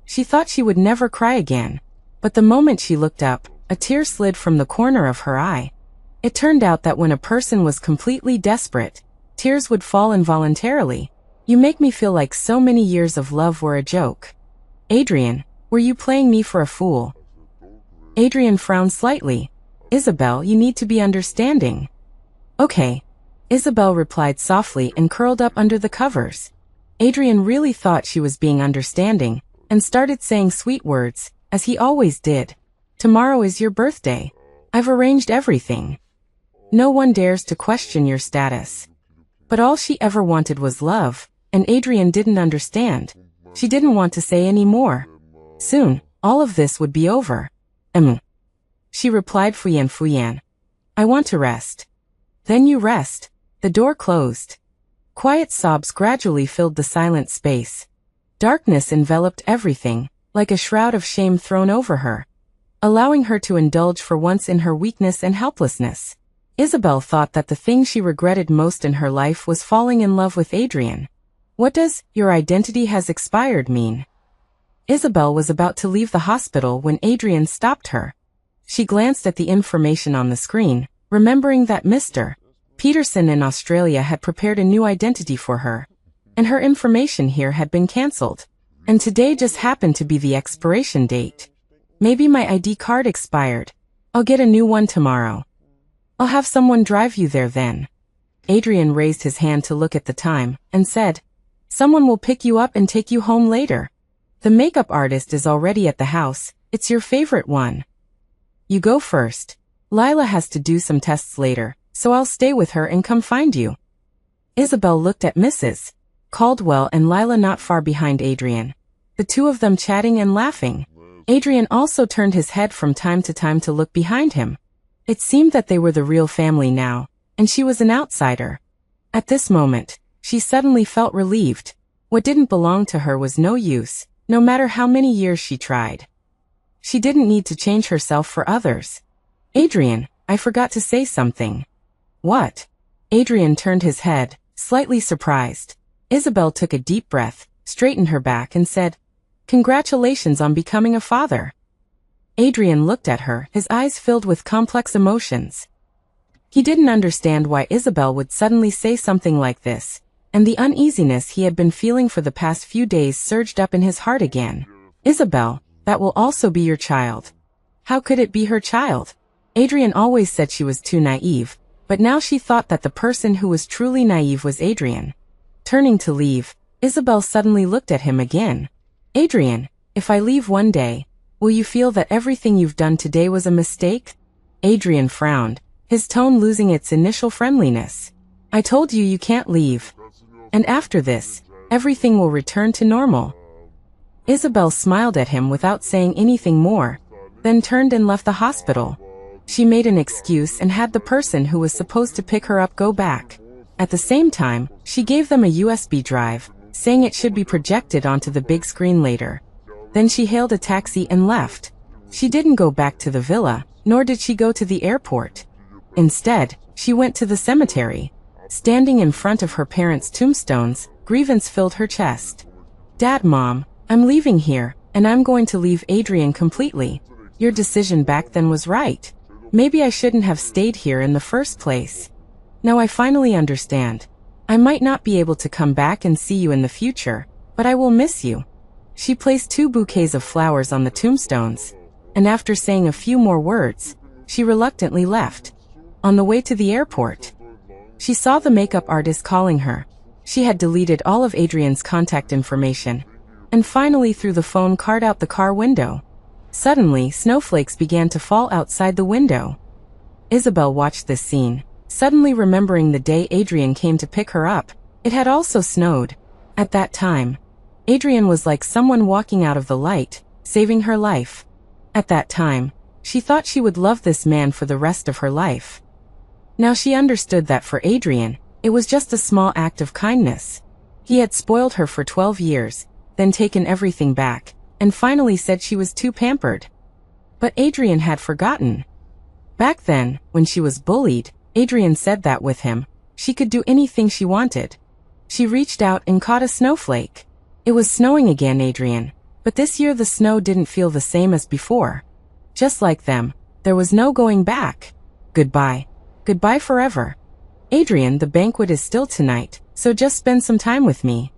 She thought she would never cry again, but the moment she looked up, a tear slid from the corner of her eye. It turned out that when a person was completely desperate, tears would fall involuntarily. "You make me feel like so many years of love were a joke. Adrian, were you playing me for a fool?" Adrian frowned slightly. "Isabel, you need to be understanding." "Okay," Isabel replied softly and curled up under the covers. Adrian really thought she was being understanding, and started saying sweet words, as he always did. "Tomorrow is your birthday. I've arranged everything. No one dares to question your status." But all she ever wanted was love, and Adrian didn't understand. She didn't want to say any more. Soon, all of this would be over. She replied fuyan. "I want to rest." "Then you rest." The door closed. Quiet sobs gradually filled the silent space. Darkness enveloped everything, like a shroud of shame thrown over her, allowing her to indulge for once in her weakness and helplessness. Isabel thought that the thing she regretted most in her life was falling in love with Adrian. "What does 'your identity has expired' mean?" Isabel was about to leave the hospital when Adrian stopped her. She glanced at the information on the screen, remembering that Mr. Peterson in Australia had prepared a new identity for her, and her information here had been cancelled. And today just happened to be the expiration date. "Maybe my ID card expired. I'll get a new one tomorrow." "I'll have someone drive you there then." Adrian raised his hand to look at the time, and said, "Someone will pick you up and take you home later. The makeup artist is already at the house. It's your favorite one. You go first. Lila has to do some tests later, so I'll stay with her and come find you." Isabel looked at Mrs. Caldwell and Lila not far behind Adrian, the two of them chatting and laughing. Adrian also turned his head from time to time to look behind him. It seemed that they were the real family now, and she was an outsider. At this moment, she suddenly felt relieved. What didn't belong to her was no use, no matter how many years she tried. She didn't need to change herself for others. "Adrian, I forgot to say something." "What?" Adrian turned his head, slightly surprised. Isabel took a deep breath, straightened her back and said, "Congratulations on becoming a father." Adrian looked at her, his eyes filled with complex emotions. He didn't understand why Isabel would suddenly say something like this, and the uneasiness he had been feeling for the past few days surged up in his heart again. "Isabel, that will also be your child." How could it be her child? Adrian always said she was too naive, but now she thought that the person who was truly naive was Adrian. Turning to leave, Isabel suddenly looked at him again. "Adrian, if I leave one day, will you feel that everything you've done today was a mistake?" Adrian frowned, his tone losing its initial friendliness. "I told you you can't leave. And after this, everything will return to normal." Isabel smiled at him without saying anything more, then turned and left the hospital. She made an excuse and had the person who was supposed to pick her up go back. At the same time, she gave them a USB drive, saying it should be projected onto the big screen later. Then she hailed a taxi and left. She didn't go back to the villa, nor did she go to the airport. Instead, she went to the cemetery. Standing in front of her parents' tombstones, grievance filled her chest. "Dad, Mom, I'm leaving here, and I'm going to leave Adrian completely. Your decision back then was right. Maybe I shouldn't have stayed here in the first place. Now I finally understand. I might not be able to come back and see you in the future, but I will miss you. She placed 2 bouquets of flowers on the tombstones, and after saying a few more words, she reluctantly left. On the way to the airport, she saw the makeup artist calling her. She had deleted all of Adrian's contact information, and finally threw the phone card out the car window. Suddenly, snowflakes began to fall outside the window. Isabel watched this scene, suddenly remembering the day Adrian came to pick her up. It had also snowed. At that time, Adrian was like someone walking out of the light, saving her life. At that time, she thought she would love this man for the rest of her life. Now she understood that for Adrian, it was just a small act of kindness. He had spoiled her for 12 years, then taken everything back, and finally said she was too pampered. But Adrian had forgotten. Back then, when she was bullied, Adrian said that with him, she could do anything she wanted. She reached out and caught a snowflake. It was snowing again, Adrian, but this year the snow didn't feel the same as before. Just like them, there was no going back. Goodbye. Goodbye forever. Adrian, the banquet is still tonight, so just spend some time with me.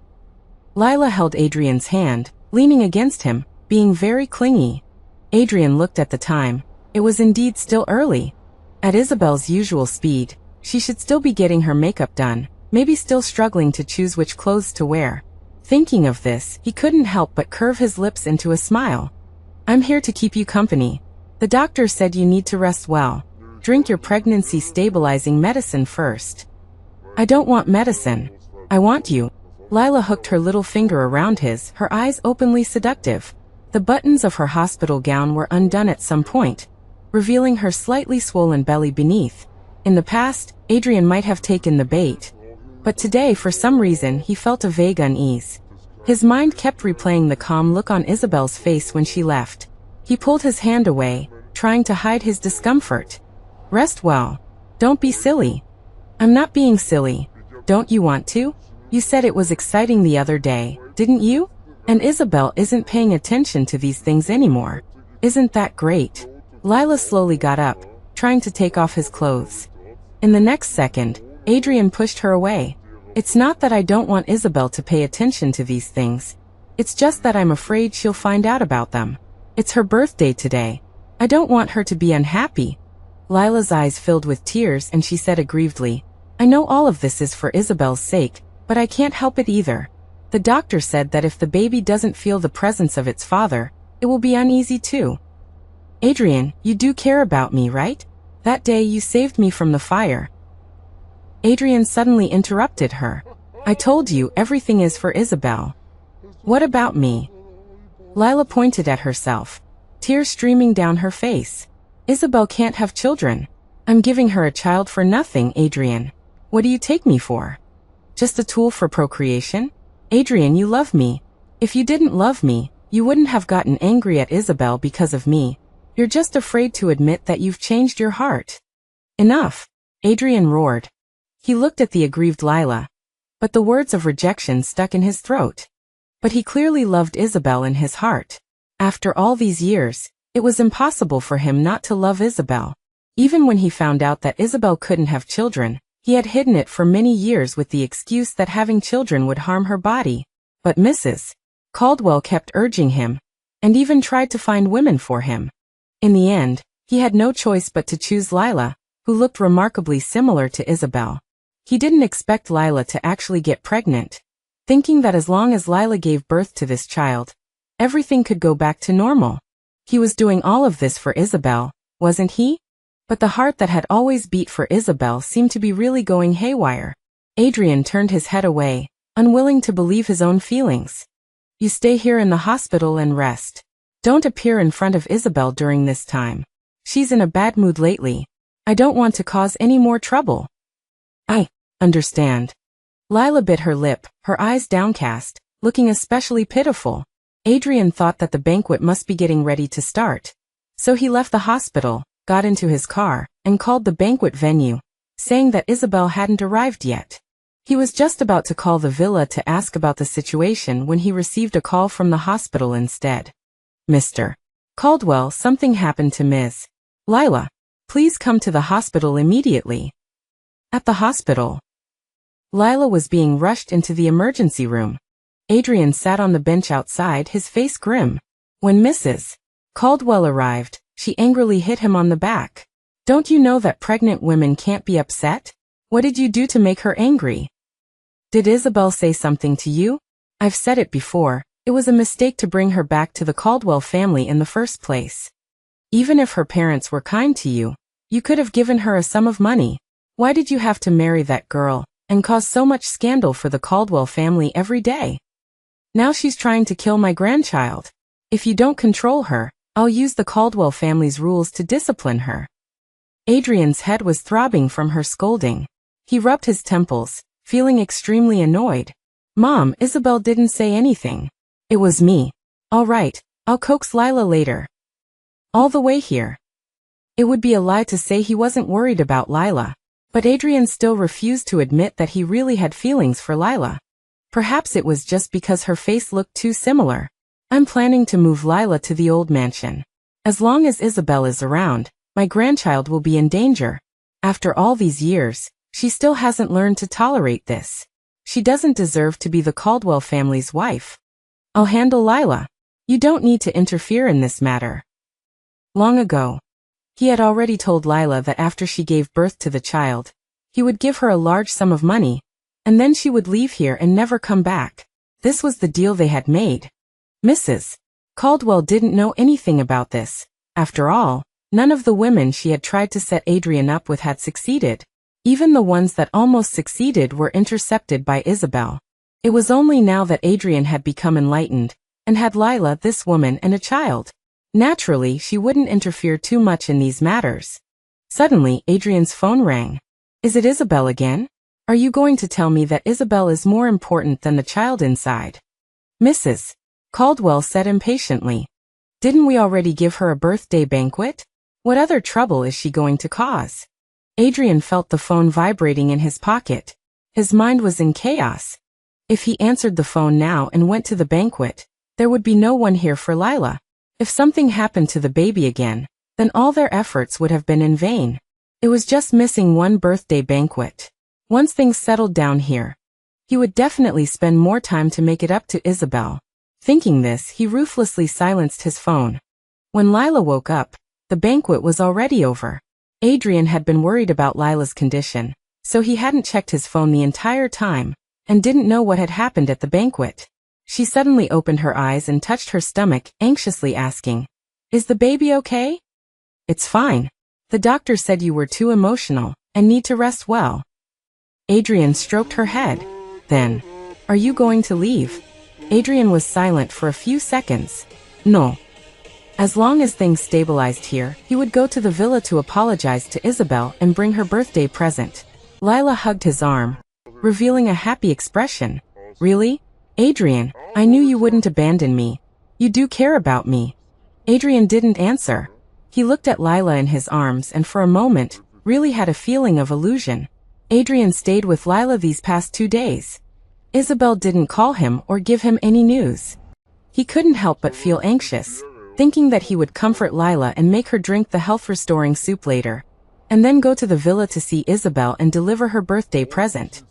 Lila held Adrian's hand, leaning against him, being very clingy. Adrian looked at the time. It was indeed still early. At Isabel's usual speed, she should still be getting her makeup done, maybe still struggling to choose which clothes to wear. Thinking of this, he couldn't help but curve his lips into a smile. I'm here to keep you company. The doctor said you need to rest well. Drink your pregnancy stabilizing medicine first. I don't want medicine. I want you. Lila hooked her little finger around his, her eyes openly seductive. The buttons of her hospital gown were undone at some point, revealing her slightly swollen belly beneath. In the past, Adrian might have taken the bait, but today for some reason he felt a vague unease. His mind kept replaying the calm look on Isabel's face when she left. He pulled his hand away, trying to hide his discomfort. Rest well. Don't be silly. I'm not being silly. Don't you want to? You said it was exciting the other day, didn't you? And Isabel isn't paying attention to these things anymore. Isn't that great? Lila slowly got up, trying to take off his clothes. In the next second, Adrian pushed her away. It's not that I don't want Isabel to pay attention to these things. It's just that I'm afraid she'll find out about them. It's her birthday today. I don't want her to be unhappy. Lila's eyes filled with tears and she said aggrievedly, I know all of this is for Isabel's sake, but I can't help it either. The doctor said that if the baby doesn't feel the presence of its father, it will be uneasy too. Adrian, you do care about me, right? That day you saved me from the fire. Adrian suddenly interrupted her. I told you everything is for Isabel. What about me? Lila pointed at herself, tears streaming down her face. Isabel can't have children. I'm giving her a child for nothing, Adrian. What do you take me for? Just a tool for procreation? Adrian, you love me. If you didn't love me, you wouldn't have gotten angry at Isabel because of me. You're just afraid to admit that you've changed your heart. Enough, Adrian roared. He looked at the aggrieved Lila, but the words of rejection stuck in his throat. But he clearly loved Isabel in his heart. After all these years, it was impossible for him not to love Isabel. Even when he found out that Isabel couldn't have children, he had hidden it for many years with the excuse that having children would harm her body. But Mrs. Caldwell kept urging him, and even tried to find women for him. In the end, he had no choice but to choose Lila, who looked remarkably similar to Isabel. He didn't expect Lila to actually get pregnant, thinking that as long as Lila gave birth to this child, everything could go back to normal. He was doing all of this for Isabel, wasn't he? But the heart that had always beat for Isabel seemed to be really going haywire. Adrian turned his head away, unwilling to believe his own feelings. You stay here in the hospital and rest. Don't appear in front of Isabel during this time. She's in a bad mood lately. I don't want to cause any more trouble. I understand. Lila bit her lip, her eyes downcast, looking especially pitiful. Adrian thought that the banquet must be getting ready to start. So he left the hospital, got into his car, and called the banquet venue, saying that Isabel hadn't arrived yet. He was just about to call the villa to ask about the situation when he received a call from the hospital instead. Mr. Caldwell, something happened to Ms. Lila. Please come to the hospital immediately. At the hospital, Lila was being rushed into the emergency room. Adrian sat on the bench outside, his face grim. When Mrs. Caldwell arrived, she angrily hit him on the back. Don't you know that pregnant women can't be upset? What did you do to make her angry? Did Isabel say something to you? I've said it before, it was a mistake to bring her back to the Caldwell family in the first place. Even if her parents were kind to you, you could have given her a sum of money. Why did you have to marry that girl and cause so much scandal for the Caldwell family every day? Now she's trying to kill my grandchild. If you don't control her, I'll use the Caldwell family's rules to discipline her. Adrian's head was throbbing from her scolding. He rubbed his temples, feeling extremely annoyed. Mom, Isabel didn't say anything. It was me. All right, I'll coax Lila later. All the way here. It would be a lie to say he wasn't worried about Lila, but Adrian still refused to admit that he really had feelings for Lila. Perhaps it was just because her face looked too similar. I'm planning to move Lila to the old mansion. As long as Isabel is around, my grandchild will be in danger. After all these years, she still hasn't learned to tolerate this. She doesn't deserve to be the Caldwell family's wife. I'll handle Lila. You don't need to interfere in this matter. Long ago, he had already told Lila that after she gave birth to the child, he would give her a large sum of money, and then she would leave here and never come back. This was the deal they had made. Mrs. Caldwell didn't know anything about this. After all, none of the women she had tried to set Adrian up with had succeeded. Even the ones that almost succeeded were intercepted by Isabel. It was only now that Adrian had become enlightened, and had Lila, this woman, and a child. Naturally, she wouldn't interfere too much in these matters. Suddenly, Adrian's phone rang. Is it Isabel again? Are you going to tell me that Isabel is more important than the child inside? Mrs. Caldwell said impatiently. Didn't we already give her a birthday banquet? What other trouble is she going to cause? Adrian felt the phone vibrating in his pocket. His mind was in chaos. If he answered the phone now and went to the banquet, there would be no one here for Lila. If something happened to the baby again, then all their efforts would have been in vain. It was just missing one birthday banquet. Once things settled down here, he would definitely spend more time to make it up to Isabel. Thinking this, he ruthlessly silenced his phone. When Lila woke up, the banquet was already over. Adrian had been worried about Lila's condition, so he hadn't checked his phone the entire time, and didn't know what had happened at the banquet. She suddenly opened her eyes and touched her stomach, anxiously asking, "Is the baby okay?" "It's fine. The doctor said you were too emotional, and need to rest well." Adrian stroked her head. Then, "Are you going to leave?" Adrian was silent for a few seconds. No. As long as things stabilized here, he would go to the villa to apologize to Isabel and bring her birthday present. Lila hugged his arm, revealing a happy expression. "Really? Adrian, I knew you wouldn't abandon me. You do care about me." Adrian didn't answer. He looked at Lila in his arms and for a moment, really had a feeling of illusion. Adrian stayed with Lila these past 2 days. Isabel didn't call him or give him any news. He couldn't help but feel anxious, thinking that he would comfort Lila and make her drink the health-restoring soup later, and then go to the villa to see Isabel and deliver her birthday present.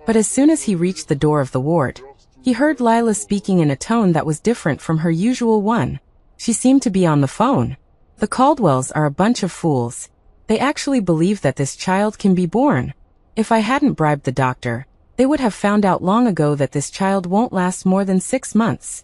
But as soon as he reached the door of the ward, he heard Lila speaking in a tone that was different from her usual one. She seemed to be on the phone. The Caldwells are a bunch of fools. They actually believe that this child can be born. If I hadn't bribed the doctor, they would have found out long ago that this child won't last more than 6 months.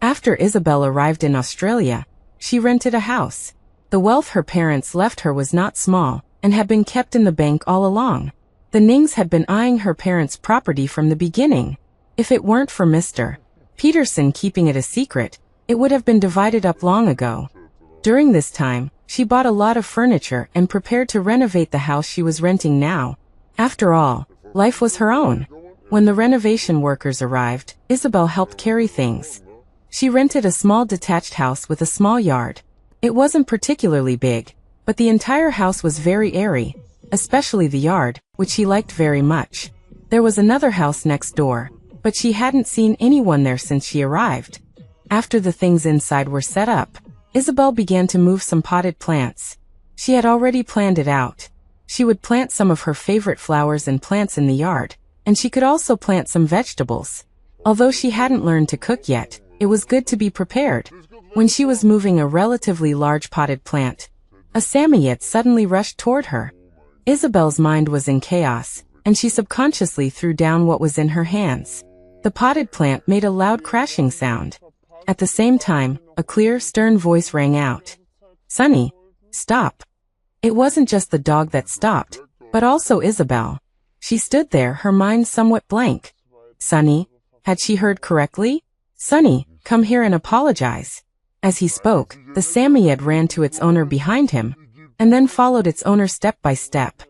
After Isabel arrived in Australia, she rented a house. The wealth her parents left her was not small, and had been kept in the bank all along. The Nings had been eyeing her parents' property from the beginning. If it weren't for Mr. Peterson keeping it a secret, it would have been divided up long ago. During this time, she bought a lot of furniture and prepared to renovate the house she was renting now. After all, life was her own. When the renovation workers arrived, Isabel helped carry things. She rented a small detached house with a small yard. It wasn't particularly big, but the entire house was very airy, especially the yard, which she liked very much. There was another house next door, but she hadn't seen anyone there since she arrived. After the things inside were set up, Isabel began to move some potted plants. She had already planned it out. She would plant some of her favorite flowers and plants in the yard, and she could also plant some vegetables. Although she hadn't learned to cook yet, it was good to be prepared. When she was moving a relatively large potted plant, a Samoyed suddenly rushed toward her. Isabel's mind was in chaos, and she subconsciously threw down what was in her hands. The potted plant made a loud crashing sound. At the same time, a clear, stern voice rang out. "Sonny, stop." It wasn't just the dog that stopped, but also Isabel. She stood there, her mind somewhat blank. Sonny? Had she heard correctly? "Sonny, come here and apologize." As he spoke, the Samoyed ran to its owner behind him, and then followed its owner step by step.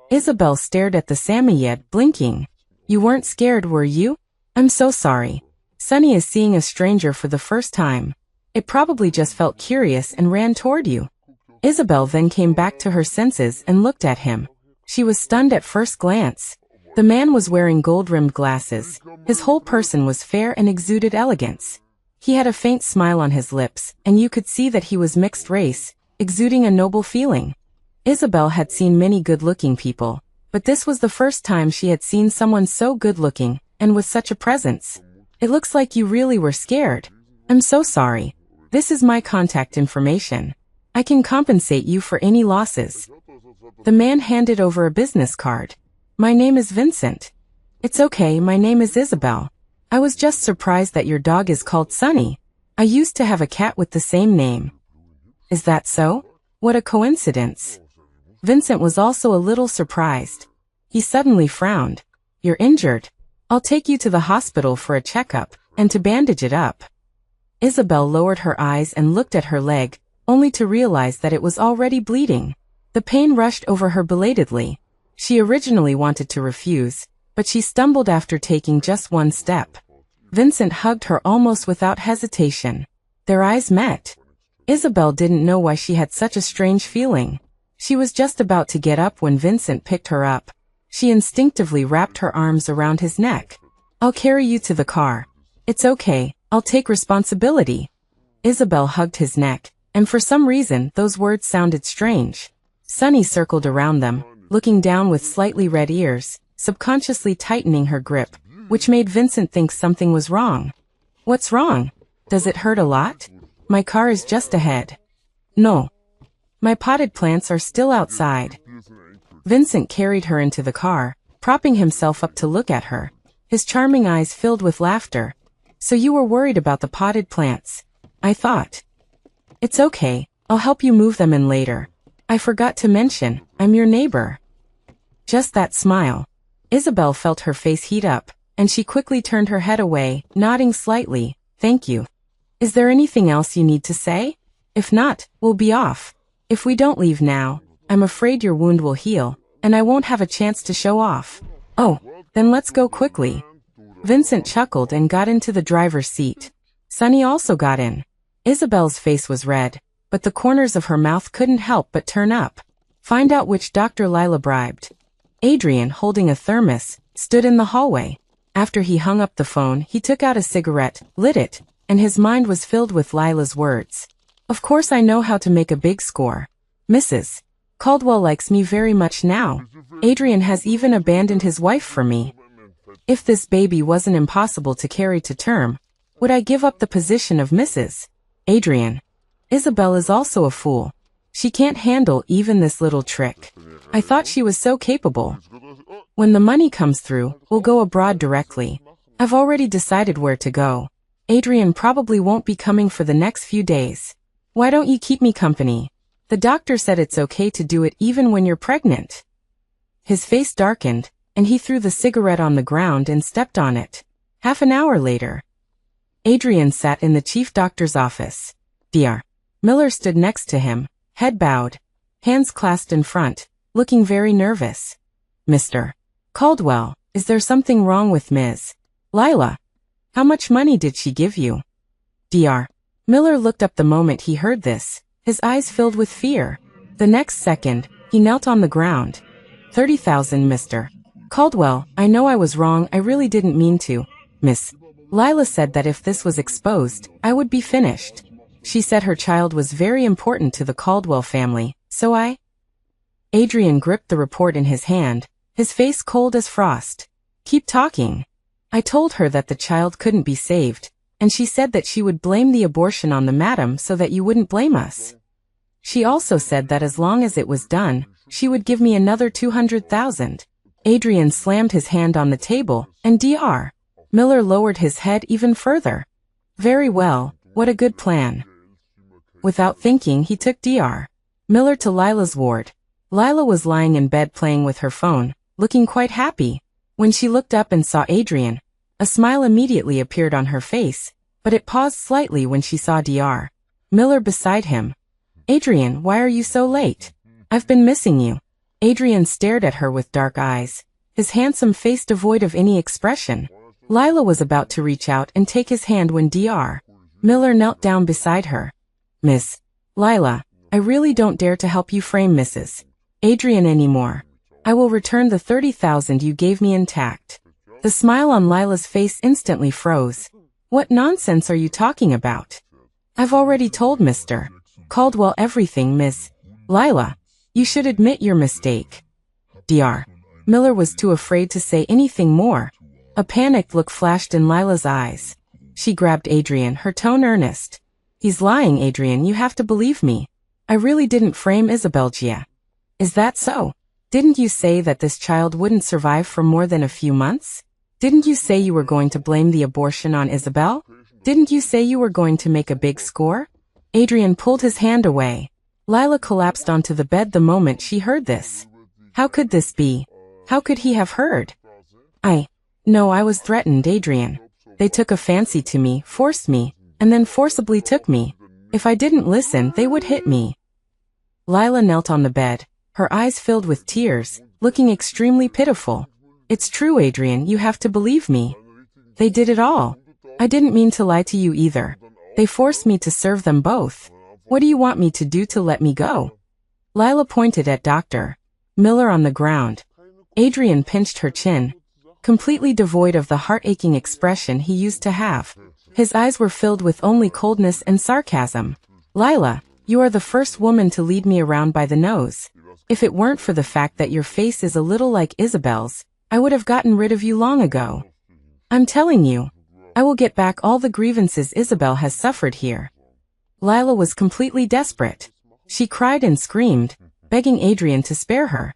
Isabel stared at the Samoyed, blinking. "You weren't scared, were you?" "I'm so sorry. Sonny is seeing a stranger for the first time. It probably just felt curious and ran toward you." Isabel then came back to her senses and looked at him. She was stunned at first glance. The man was wearing gold-rimmed glasses. His whole person was fair and exuded elegance. He had a faint smile on his lips, and you could see that he was mixed race, exuding a noble feeling. Isabel had seen many good-looking people, but this was the first time she had seen someone so good-looking, and with such a presence. "It looks like you really were scared. I'm so sorry. This is my contact information. I can compensate you for any losses." The man handed over a business card. "My name is Vincent." "It's okay, my name is Isabel. I was just surprised that your dog is called Sonny. I used to have a cat with the same name." "Is that so? What a coincidence." Vincent was also a little surprised. He suddenly frowned. "You're injured. I'll take you to the hospital for a checkup, and to bandage it up." Isabel lowered her eyes and looked at her leg, only to realize that it was already bleeding. The pain rushed over her belatedly. She originally wanted to refuse, but she stumbled after taking just one step. Vincent hugged her almost without hesitation. Their eyes met. Isabel didn't know why she had such a strange feeling. She was just about to get up when Vincent picked her up. She instinctively wrapped her arms around his neck. "I'll carry you to the car. It's okay, I'll take responsibility." Isabel hugged his neck, and for some reason those words sounded strange. Sonny circled around them, looking down with slightly red ears, subconsciously tightening her grip, which made Vincent think something was wrong. "What's wrong? Does it hurt a lot? My car is just ahead." "No. My potted plants are still outside." Vincent carried her into the car, propping himself up to look at her. His charming eyes filled with laughter. "So you were worried about the potted plants. I thought." "It's okay, I'll help you move them in later. I forgot to mention, I'm your neighbor." Just that smile. Isabel felt her face heat up, and she quickly turned her head away, nodding slightly. "Thank you. Is there anything else you need to say? If not, we'll be off. If we don't leave now, I'm afraid your wound will heal, and I won't have a chance to show off." "Oh, then let's go quickly." Vincent chuckled and got into the driver's seat. Sonny also got in. Isabel's face was red, but the corners of her mouth couldn't help but turn up. Find out which Dr. Lila bribed. Adrian, holding a thermos, stood in the hallway. After he hung up the phone, he took out a cigarette, lit it, and his mind was filled with Lila's words. "Of course I know how to make a big score. Mrs. Caldwell likes me very much now. Adrian has even abandoned his wife for me. If this baby wasn't impossible to carry to term, would I give up the position of Mrs. Adrian? Isabel is also a fool. She can't handle even this little trick. I thought she was so capable. When the money comes through, we'll go abroad directly. I've already decided where to go. Adrian probably won't be coming for the next few days. Why don't you keep me company? The doctor said it's okay to do it even when you're pregnant." His face darkened, and he threw the cigarette on the ground and stepped on it. Half an hour later, Adrian sat in the chief doctor's office. Dr. Miller stood next to him, head bowed, hands clasped in front, looking very nervous. "Mr. Caldwell, is there something wrong with Ms. Lila? How much money did she give you?" Dr. Miller looked up the moment he heard this, his eyes filled with fear. The next second, he knelt on the ground. 30,000, Mr. Caldwell, I know I was wrong, I really didn't mean to. Miss Lila said that if this was exposed, I would be finished. She said her child was very important to the Caldwell family, so Adrian gripped the report in his hand, his face cold as frost. Keep talking. I told her that the child couldn't be saved, and she said that she would blame the abortion on the madam so that you wouldn't blame us. She also said that as long as it was done, she would give me another 200,000. Adrian slammed his hand on the table, and Dr. Miller lowered his head even further. Very well, what a good plan. Without thinking, he took Dr. Miller to Lila's ward. Lila was lying in bed playing with her phone, looking quite happy. When she looked up and saw Adrian, a smile immediately appeared on her face, but it paused slightly when she saw Dr. Miller beside him. Adrian, why are you so late? I've been missing you. Adrian stared at her with dark eyes, his handsome face devoid of any expression. Lila was about to reach out and take his hand when Dr. Miller knelt down beside her. Miss Lila, I really don't dare to help you frame Mrs. Adrian anymore. I will return the 30,000 you gave me intact. The smile on Lila's face instantly froze. What nonsense are you talking about? I've already told Mr. Caldwell everything, Miss Lila. You should admit your mistake. Dr. Miller was too afraid to say anything more. A panicked look flashed in Lila's eyes. She grabbed Adrian, her tone earnest. He's lying, Adrian, you have to believe me. I really didn't frame Isabel Gia. Is that so? Didn't you say that this child wouldn't survive for more than a few months? Didn't you say you were going to blame the abortion on Isabel? Didn't you say you were going to make a big score? Adrian pulled his hand away. Lila collapsed onto the bed the moment she heard this. How could this be? How could he have heard? No, I was threatened, Adrian. They took a fancy to me, forced me, and then forcibly took me. If I didn't listen, they would hit me. Lila knelt on the bed, her eyes filled with tears, looking extremely pitiful. It's true, Adrian, you have to believe me. They did it all. I didn't mean to lie to you either. They forced me to serve them both. What do you want me to do to let me go? Lila pointed at Dr. Miller on the ground. Adrian pinched her chin, completely devoid of the heart-aching expression he used to have. His eyes were filled with only coldness and sarcasm. Lila, you are the first woman to lead me around by the nose. If it weren't for the fact that your face is a little like Isabel's, I would have gotten rid of you long ago. I'm telling you, I will get back all the grievances Isabel has suffered here. Lila was completely desperate. She cried and screamed, begging Adrian to spare her.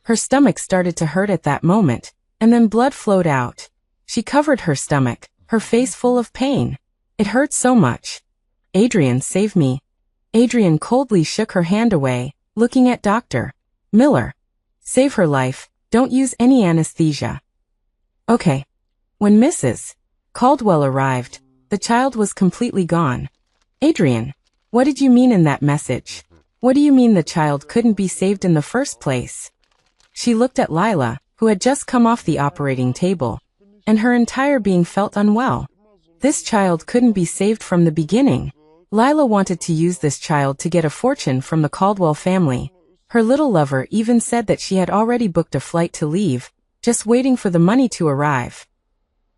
Her stomach started to hurt at that moment, and then blood flowed out. She covered her stomach, her face full of pain. It hurt so much. Adrian, save me. Adrian coldly shook her hand away, looking at Dr. Miller. Save her life, don't use any anesthesia. Okay. When Mrs. Caldwell arrived, the child was completely gone. Adrian, what did you mean in that message? What do you mean the child couldn't be saved in the first place? She looked at Lila, who had just come off the operating table, and her entire being felt unwell. This child couldn't be saved from the beginning. Lila wanted to use this child to get a fortune from the Caldwell family. Her little lover even said that she had already booked a flight to leave, just waiting for the money to arrive.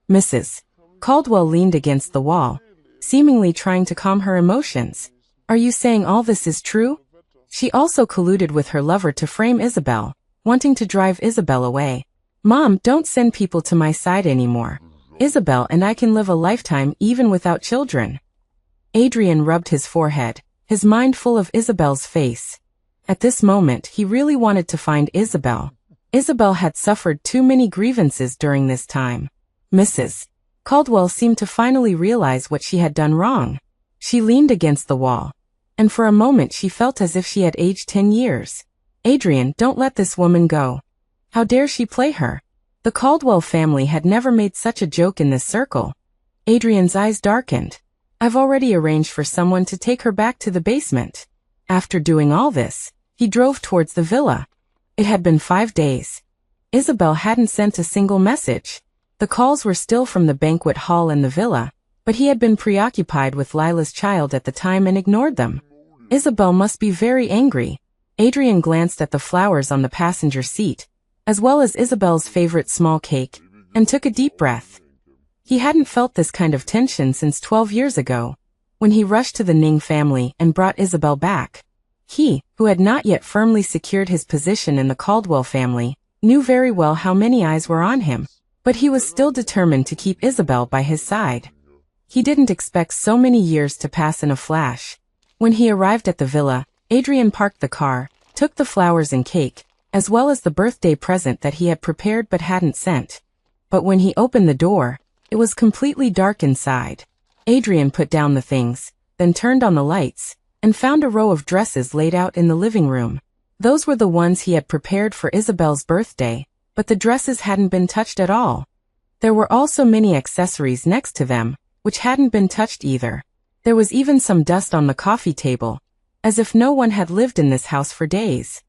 Mrs. Caldwell leaned against the wall, seemingly trying to calm her emotions. Are you saying all this is true? She also colluded with her lover to frame Isabel, wanting to drive Isabel away. Mom, don't send people to my side anymore. Isabel and I can live a lifetime even without children. Adrian rubbed his forehead, his mind full of Isabel's face. At this moment, he really wanted to find Isabel. Isabel had suffered too many grievances during this time. Mrs. Caldwell seemed to finally realize what she had done wrong. She leaned against the wall, and for a moment she felt as if she had aged 10 years. Adrian, don't let this woman go. How dare she play her? The Caldwell family had never made such a joke in this circle. Adrian's eyes darkened. I've already arranged for someone to take her back to the basement. After doing all this, he drove towards the villa. It had been 5 days. Isabel hadn't sent a single message. The calls were still from the banquet hall and the villa, but he had been preoccupied with Lila's child at the time and ignored them. Isabel must be very angry. Adrian glanced at the flowers on the passenger seat, as well as Isabel's favorite small cake, and took a deep breath. He hadn't felt this kind of tension since 12 years ago, when he rushed to the Ning family and brought Isabel back. He, who had not yet firmly secured his position in the Caldwell family, knew very well how many eyes were on him, but he was still determined to keep Isabel by his side. He didn't expect so many years to pass in a flash. When he arrived at the villa, Adrian parked the car, took the flowers and cake, as well as the birthday present that he had prepared but hadn't sent. But when he opened the door, it was completely dark inside. Adrian put down the things, then turned on the lights, and found a row of dresses laid out in the living room. Those were the ones he had prepared for Isabel's birthday, but the dresses hadn't been touched at all. There were also many accessories next to them, which hadn't been touched either. There was even some dust on the coffee table, as if no one had lived in this house for days.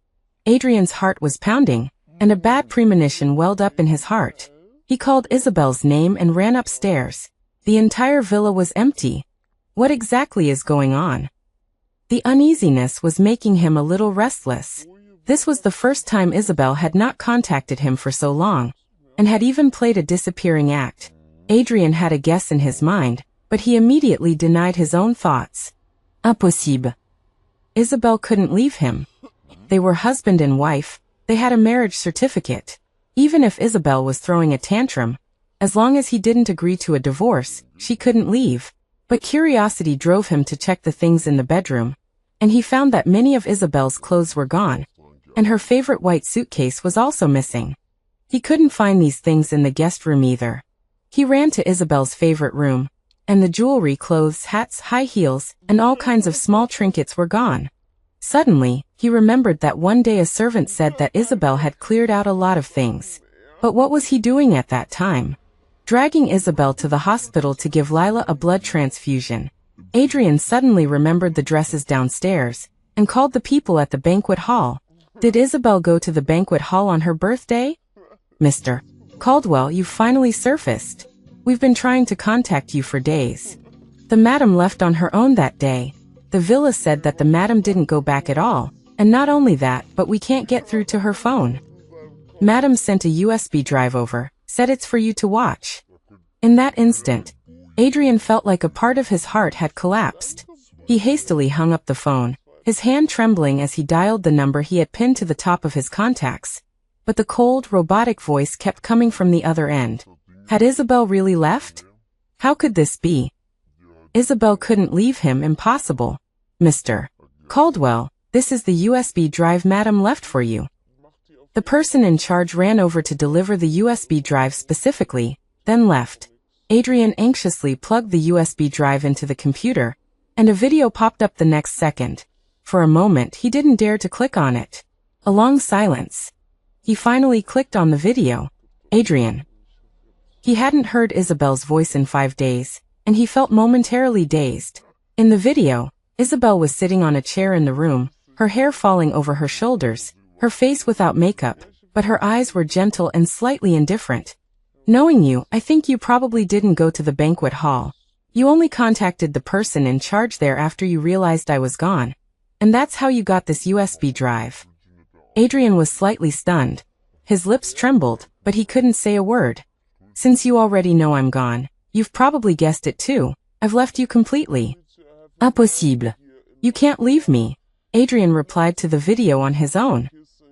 Adrian's heart was pounding, and a bad premonition welled up in his heart. He called Isabel's name and ran upstairs. The entire villa was empty. What exactly is going on? The uneasiness was making him a little restless. This was the first time Isabel had not contacted him for so long, and had even played a disappearing act. Adrian had a guess in his mind, but he immediately denied his own thoughts. Impossible. Isabel couldn't leave him. They were husband and wife, they had a marriage certificate. Even if Isabel was throwing a tantrum, as long as he didn't agree to a divorce, she couldn't leave. But curiosity drove him to check the things in the bedroom, and he found that many of Isabel's clothes were gone, and her favorite white suitcase was also missing. He couldn't find these things in the guest room either. He ran to Isabel's favorite room, and the jewelry, clothes, hats, high heels, and all kinds of small trinkets were gone. Suddenly, he remembered that one day a servant said that Isabel had cleared out a lot of things. But what was he doing at that time? Dragging Isabel to the hospital to give Lila a blood transfusion. Adrian suddenly remembered the dresses downstairs, and called the people at the banquet hall. Did Isabel go to the banquet hall on her birthday? Mr. Caldwell, you finally surfaced. We've been trying to contact you for days. The madam left on her own that day. The villa said that the madam didn't go back at all, and not only that, but we can't get through to her phone. Madam sent a USB drive over, said it's for you to watch. In that instant, Adrian felt like a part of his heart had collapsed. He hastily hung up the phone, his hand trembling as he dialed the number he had pinned to the top of his contacts. But the cold, robotic voice kept coming from the other end. Had Isabel really left? How could this be? Isabel couldn't leave him, impossible. Mr. Caldwell, this is the USB drive madam left for you. The person in charge ran over to deliver the USB drive specifically, then left. Adrian anxiously plugged the USB drive into the computer, and a video popped up the next second. For a moment he didn't dare to click on it. A long silence. He finally clicked on the video. Adrian. He hadn't heard Isabel's voice in 5 days, and he felt momentarily dazed. In the video, Isabel was sitting on a chair in the room, her hair falling over her shoulders, her face without makeup, but her eyes were gentle and slightly indifferent. Knowing you, I think you probably didn't go to the banquet hall. You only contacted the person in charge there after you realized I was gone. And that's how you got this USB drive. Adrian was slightly stunned. His lips trembled, but he couldn't say a word. Since you already know I'm gone, you've probably guessed it too. I've left you completely. Impossible. You can't leave me. Adrian replied to the video on his own.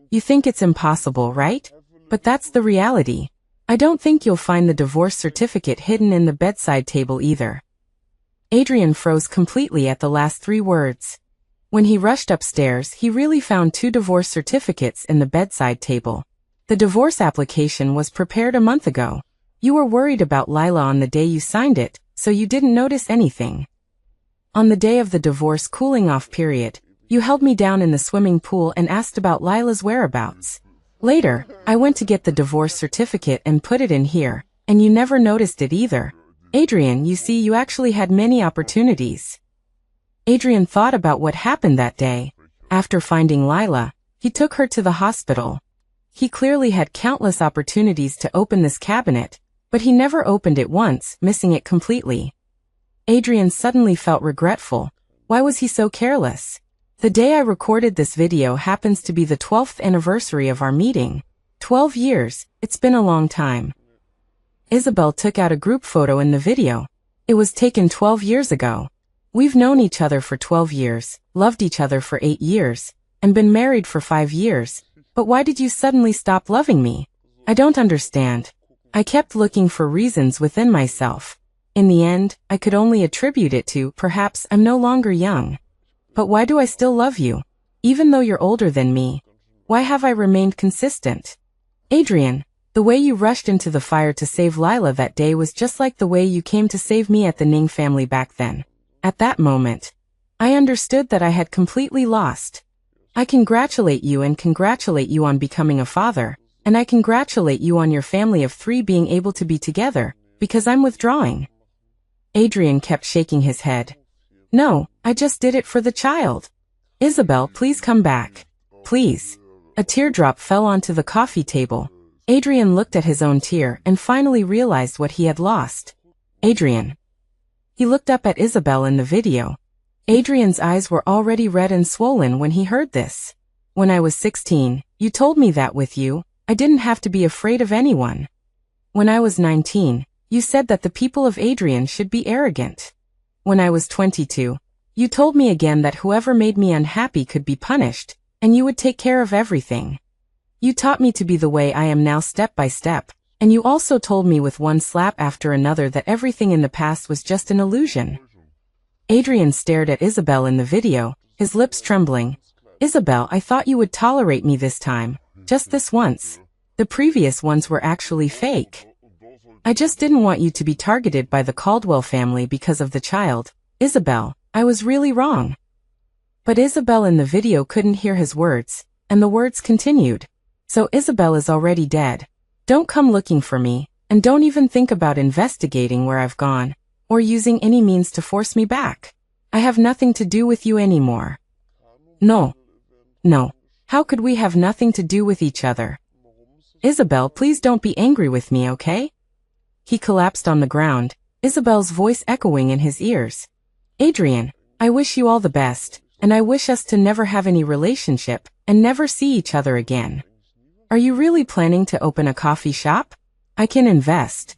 You think it's impossible, right? But that's the reality. I don't think you'll find the divorce certificate hidden in the bedside table either. Adrian froze completely at the last 3 words. When he rushed upstairs, he really found 2 divorce certificates in the bedside table. The divorce application was prepared a month ago. You were worried about Lila on the day you signed it, so you didn't notice anything. On the day of the divorce cooling-off period, you held me down in the swimming pool and asked about Lila's whereabouts. Later, I went to get the divorce certificate and put it in here, and you never noticed it either. Adrian, you see, you actually had many opportunities. Adrian thought about what happened that day. After finding Lila, he took her to the hospital. He clearly had countless opportunities to open this cabinet, but he never opened it once, missing it completely. Adrian suddenly felt regretful. Why was he so careless? The day I recorded this video happens to be the 12th anniversary of our meeting. 12 years, it's been a long time. Isabel took out a group photo in the video. It was taken 12 years ago. We've known each other for 12 years, loved each other for 8 years, and been married for 5 years. But why did you suddenly stop loving me? I don't understand. I kept looking for reasons within myself. In the end, I could only attribute it to, perhaps I'm no longer young. But why do I still love you? Even though you're older than me. Why have I remained consistent? Adrian, the way you rushed into the fire to save Lila that day was just like the way you came to save me at the Ning family back then. At that moment, I understood that I had completely lost. I congratulate you and congratulate you on becoming a father, and I congratulate you on your family of 3 being able to be together, because I'm withdrawing. Adrian kept shaking his head. No, I just did it for the child. Isabel, please come back. Please. A teardrop fell onto the coffee table. Adrian looked at his own tear and finally realized what he had lost. Adrian. He looked up at Isabel in the video. Adrian's eyes were already red and swollen when he heard this. When I was 16, you told me that with you, I didn't have to be afraid of anyone. When I was 19, you said that the people of Adrian should be arrogant. When I was 22, you told me again that whoever made me unhappy could be punished, and you would take care of everything. You taught me to be the way I am now step by step, and you also told me with one slap after another that everything in the past was just an illusion. Adrian stared at Isabel in the video, his lips trembling. Isabel, I thought you would tolerate me this time, just this once. The previous ones were actually fake. I just didn't want you to be targeted by the Caldwell family because of the child. Isabel, I was really wrong. But Isabel in the video couldn't hear his words, and the words continued. So Isabel is already dead. Don't come looking for me, and don't even think about investigating where I've gone, or using any means to force me back. I have nothing to do with you anymore. No. No. How could we have nothing to do with each other? Isabel, please don't be angry with me, okay? He collapsed on the ground, Isabel's voice echoing in his ears. Adrian, I wish you all the best, and I wish us to never have any relationship, and never see each other again. Are you really planning to open a coffee shop? I can invest.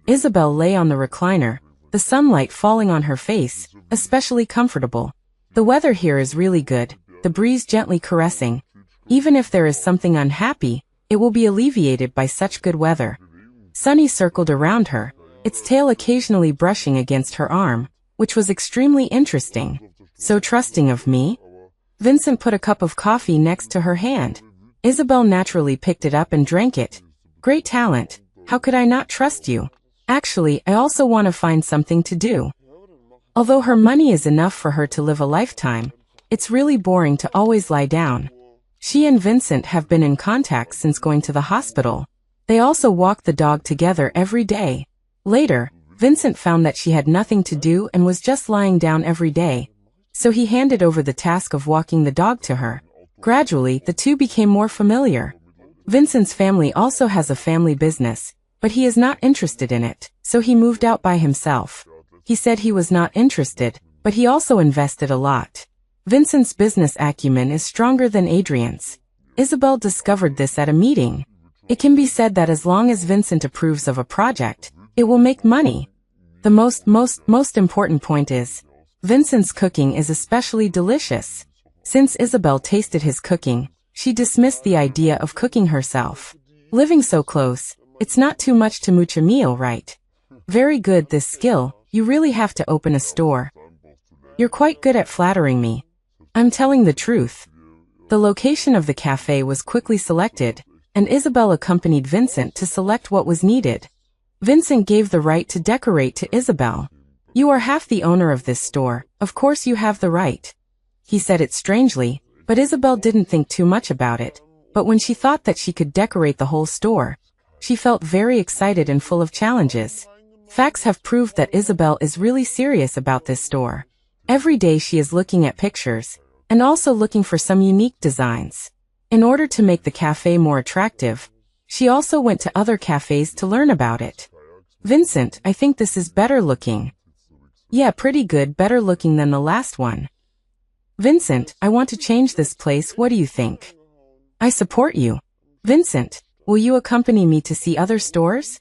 Isabel lay on the recliner, the sunlight falling on her face, especially comfortable. The weather here is really good, the breeze gently caressing. Even if there is something unhappy, it will be alleviated by such good weather. Sunny circled around her, its tail occasionally brushing against her arm, which was extremely interesting. So trusting of me? Vincent put a cup of coffee next to her hand. Isabel naturally picked it up and drank it. Great talent. How could I not trust you? Actually, I also want to find something to do. Although her money is enough for her to live a lifetime, it's really boring to always lie down. She and Vincent have been in contact since going to the hospital. They also walk the dog together every day. Later, Vincent found that she had nothing to do and was just lying down every day. So he handed over the task of walking the dog to her. Gradually, the two became more familiar. Vincent's family also has a family business, but he is not interested in it, so he moved out by himself. He said he was not interested, but he also invested a lot. Vincent's business acumen is stronger than Adrian's. Isabel discovered this at a meeting. It can be said that as long as Vincent approves of a project, it will make money. The most important point is, Vincent's cooking is especially delicious. Since Isabel tasted his cooking, she dismissed the idea of cooking herself. Living so close, it's not too much to mooch a meal, right? Very good, this skill, you really have to open a store. You're quite good at flattering me. I'm telling the truth. The location of the cafe was quickly selected, and Isabel accompanied Vincent to select what was needed. Vincent gave the right to decorate to Isabel. You are half the owner of this store, of course you have the right. He said it strangely, but Isabel didn't think too much about it. But when she thought that she could decorate the whole store, she felt very excited and full of challenges. Facts have proved that Isabel is really serious about this store. Every day she is looking at pictures, and also looking for some unique designs. In order to make the cafe more attractive, she also went to other cafes to learn about it. Vincent, I think this is better looking. Yeah, pretty good, better looking than the last one. Vincent, I want to change this place, what do you think? I support you. Vincent, will you accompany me to see other stores?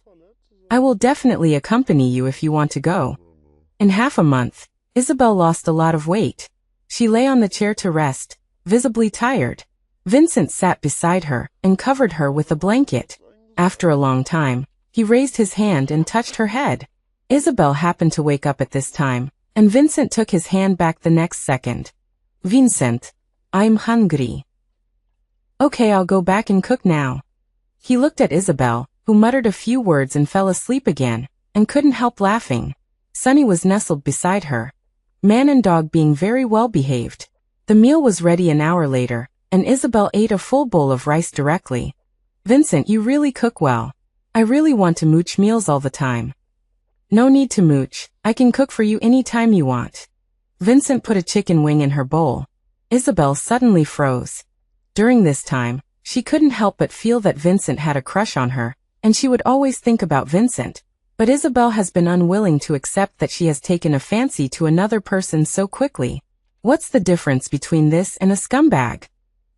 I will definitely accompany you if you want to go. In half a month, Isabel lost a lot of weight. She lay on the chair to rest, visibly tired. Vincent sat beside her and covered her with a blanket. After a long time, he raised his hand and touched her head. Isabel happened to wake up at this time, and Vincent took his hand back the next second. Vincent, I'm hungry. Okay, I'll go back and cook now. He looked at Isabel, who muttered a few words and fell asleep again, and couldn't help laughing. Sunny was nestled beside her, man and dog being very well behaved. The meal was ready an hour later, and Isabel ate a full bowl of rice directly. Vincent, you really cook well. I really want to mooch meals all the time. No need to mooch, I can cook for you any time you want. Vincent put a chicken wing in her bowl. Isabel suddenly froze. During this time, she couldn't help but feel that Vincent had a crush on her, and she would always think about Vincent. But Isabel has been unwilling to accept that she has taken a fancy to another person so quickly. What's the difference between this and a scumbag?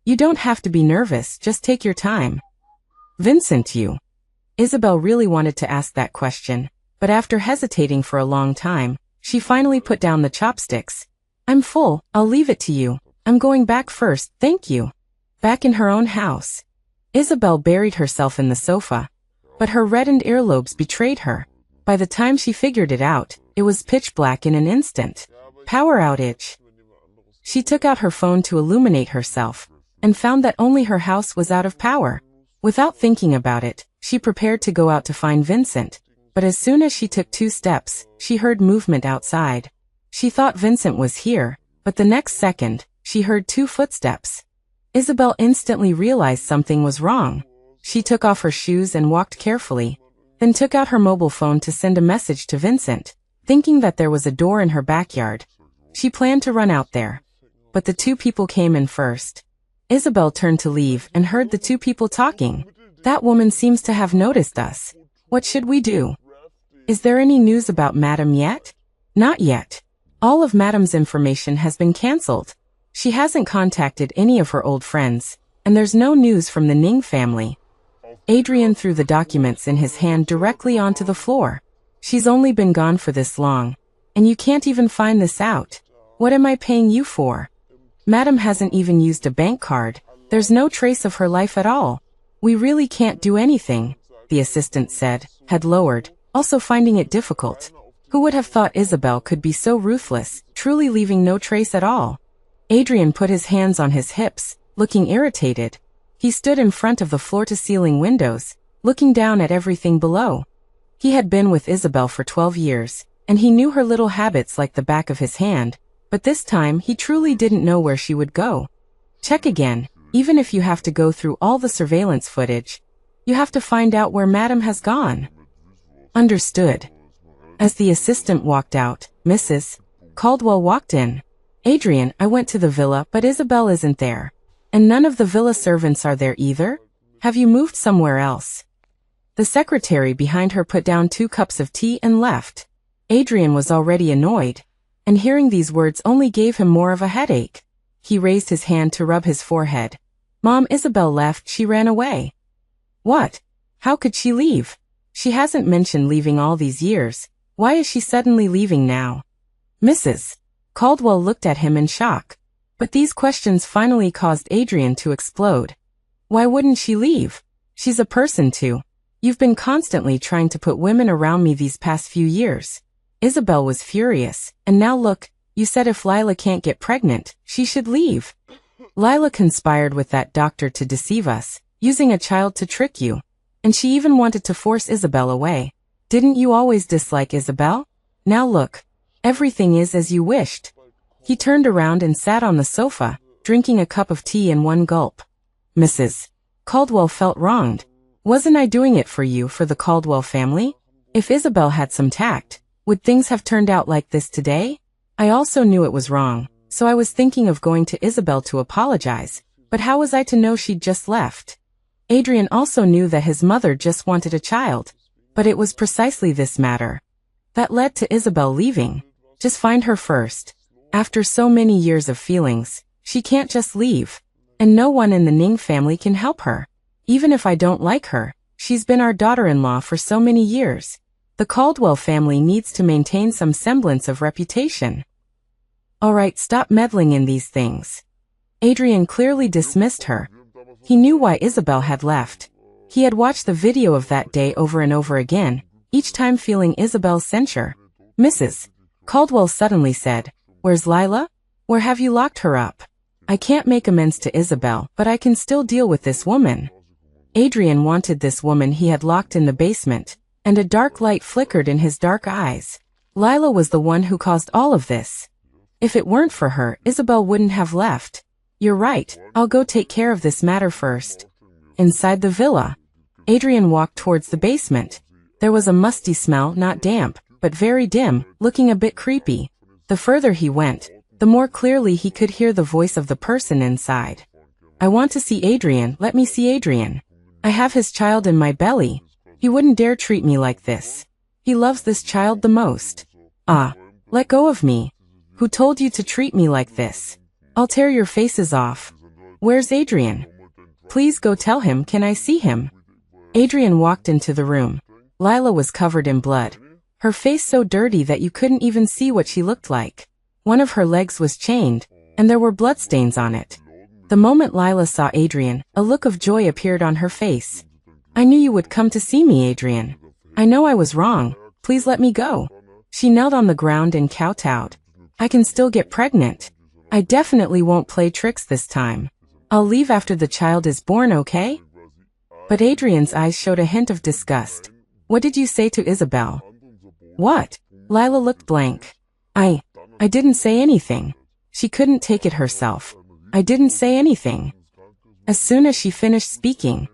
You don't have to be nervous, just take your time. Vincent, you. Isabel really wanted to ask that question, but after hesitating for a long time, she finally put down the chopsticks. I'm full, I'll leave it to you. I'm going back first, thank you. Back in her own house. Isabel buried herself in the sofa, but her reddened earlobes betrayed her. By the time she figured it out, it was pitch black in an instant. Power outage. She took out her phone to illuminate herself, and found that only her house was out of power. Without thinking about it, she prepared to go out to find Vincent, but as soon as she took 2 steps, she heard movement outside. She thought Vincent was here, but the next second, she heard 2 footsteps. Isabel instantly realized something was wrong. She took off her shoes and walked carefully, then took out her mobile phone to send a message to Vincent, thinking that there was a door in her backyard. She planned to run out there, but the 2 people came in first. Isabel turned to leave and heard the 2 people talking. That woman seems to have noticed us. What should we do? Is there any news about Madame yet? Not yet. All of Madame's information has been cancelled. She hasn't contacted any of her old friends, and there's no news from the Ning family. Adrian threw the documents in his hand directly onto the floor. She's only been gone for this long, and you can't even find this out. What am I paying you for? Madame hasn't even used a bank card. There's no trace of her life at all. We really can't do anything, the assistant said, had lowered, also finding it difficult. Who would have thought Isabel could be so ruthless, truly leaving no trace at all? Adrian put his hands on his hips, looking irritated. He stood in front of the floor-to-ceiling windows, looking down at everything below. He had been with Isabel for 12 years, and he knew her little habits like the back of his hand, but this time he truly didn't know where she would go. Check again, even if you have to go through all the surveillance footage. You have to find out where Madame has gone. Understood. As the assistant walked out, Mrs. Caldwell walked in. Adrian, I went to the villa, but Isabel isn't there. And none of the villa servants are there either? Have you moved somewhere else? The secretary behind her put down 2 cups of tea and left. Adrian was already annoyed, and hearing these words only gave him more of a headache. He raised his hand to rub his forehead. Mom, Isabel left, she ran away. What? How could she leave? She hasn't mentioned leaving all these years. Why is she suddenly leaving now? Mrs. Caldwell looked at him in shock. But these questions finally caused Adrian to explode. Why wouldn't she leave? She's a person too. You've been constantly trying to put women around me these past few years. Isabel was furious, and now look, you said if Lila can't get pregnant, she should leave. Lila conspired with that doctor to deceive us, using a child to trick you. And she even wanted to force Isabel away. Didn't you always dislike Isabel? Now look, everything is as you wished. He turned around and sat on the sofa, drinking a cup of tea in one gulp. Mrs. Caldwell felt wronged. Wasn't I doing it for you, for the Caldwell family? If Isabel had some tact, would things have turned out like this today? I also knew it was wrong, so I was thinking of going to Isabel to apologize, but how was I to know she'd just left? Adrian also knew that his mother just wanted a child, but it was precisely this matter that led to Isabel leaving. Just find her first. After so many years of feelings, she can't just leave, and no one in the Ning family can help her. Even if I don't like her, she's been our daughter-in-law for so many years. The Caldwell family needs to maintain some semblance of reputation. Alright, stop meddling in these things. Adrian clearly dismissed her. He knew why Isabel had left. He had watched the video of that day over and over again, each time feeling Isabel's censure. Mrs. Caldwell suddenly said, "Where's Lila? Where have you locked her up? I can't make amends to Isabel, but I can still deal with this woman." Adrian wanted this woman he had locked in the basement, and a dark light flickered in his dark eyes. Lila was the one who caused all of this. If it weren't for her, Isabel wouldn't have left. You're right, I'll go take care of this matter first. Inside the villa, Adrian walked towards the basement. There was a musty smell, not damp, but very dim, looking a bit creepy. The further he went, the more clearly he could hear the voice of the person inside. "I want to see Adrian, let me see Adrian. I have his child in my belly. He wouldn't dare treat me like this. He loves this child the most. Ah, let go of me. Who told you to treat me like this? I'll tear your faces off. Where's Adrian? Please go tell him, can I see him?" Adrian walked into the room. Lila was covered in blood. Her face so dirty that you couldn't even see what she looked like. One of her legs was chained, and there were bloodstains on it. The moment Lila saw Adrian, a look of joy appeared on her face. "I knew you would come to see me, Adrian. I know I was wrong. Please let me go." She knelt on the ground and kowtowed. "I can still get pregnant. I definitely won't play tricks this time. I'll leave after the child is born, okay?" But Adrian's eyes showed a hint of disgust. "What did you say to Isabel?" "What?" Lila looked blank. I didn't say anything. She couldn't take it herself. I didn't say anything." As soon as she finished speaking,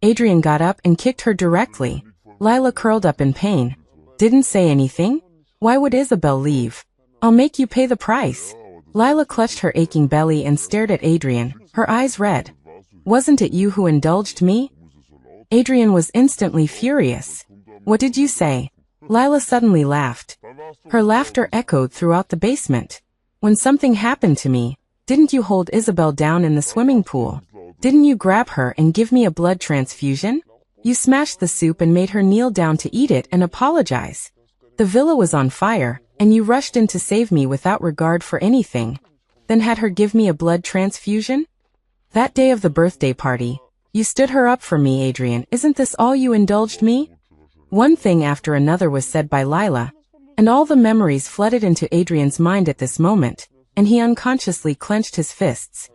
Adrian got up and kicked her directly. Lila curled up in pain. "Didn't say anything? Why would Isabel leave? I'll make you pay the price." Lila clutched her aching belly and stared at Adrian, her eyes red. "Wasn't it you who indulged me?" Adrian was instantly furious. "What did you say?" Lila suddenly laughed. Her laughter echoed throughout the basement. "When something happened to me, didn't you hold Isabel down in the swimming pool? Didn't you grab her and give me a blood transfusion? You smashed the soup and made her kneel down to eat it and apologize. The villa was on fire, and you rushed in to save me without regard for anything. Then had her give me a blood transfusion? That day of the birthday party, you stood her up for me, Adrian. Isn't this all you indulged me?" One thing after another was said by Lila, and all the memories flooded into Adrian's mind at this moment, and he unconsciously clenched his fists.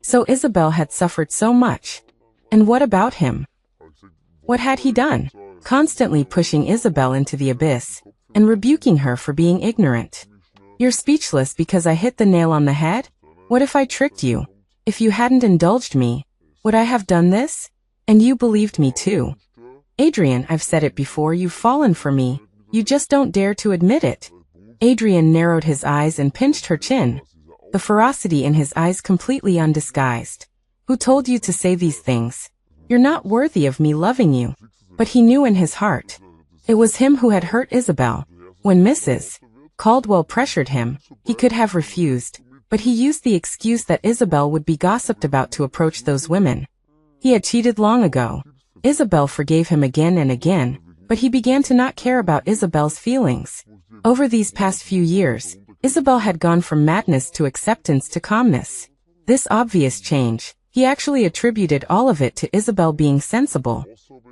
So Isabel had suffered so much. And what about him? What had he done? Constantly pushing Isabel into the abyss, and rebuking her for being ignorant. "You're speechless because I hit the nail on the head? What if I tricked you? If you hadn't indulged me, would I have done this? And you believed me too. Adrian, I've said it before, you've fallen for me. You just don't dare to admit it." Adrian narrowed his eyes and pinched her chin, the ferocity in his eyes completely undisguised. "Who told you to say these things? You're not worthy of me loving you." But he knew in his heart. It was him who had hurt Isabel. When Mrs. Caldwell pressured him, he could have refused, but he used the excuse that Isabel would be gossiped about to approach those women. He had cheated long ago. Isabel forgave him again and again, but he began to not care about Isabel's feelings. Over these past few years, Isabel had gone from madness to acceptance to calmness. This obvious change, he actually attributed all of it to Isabel being sensible.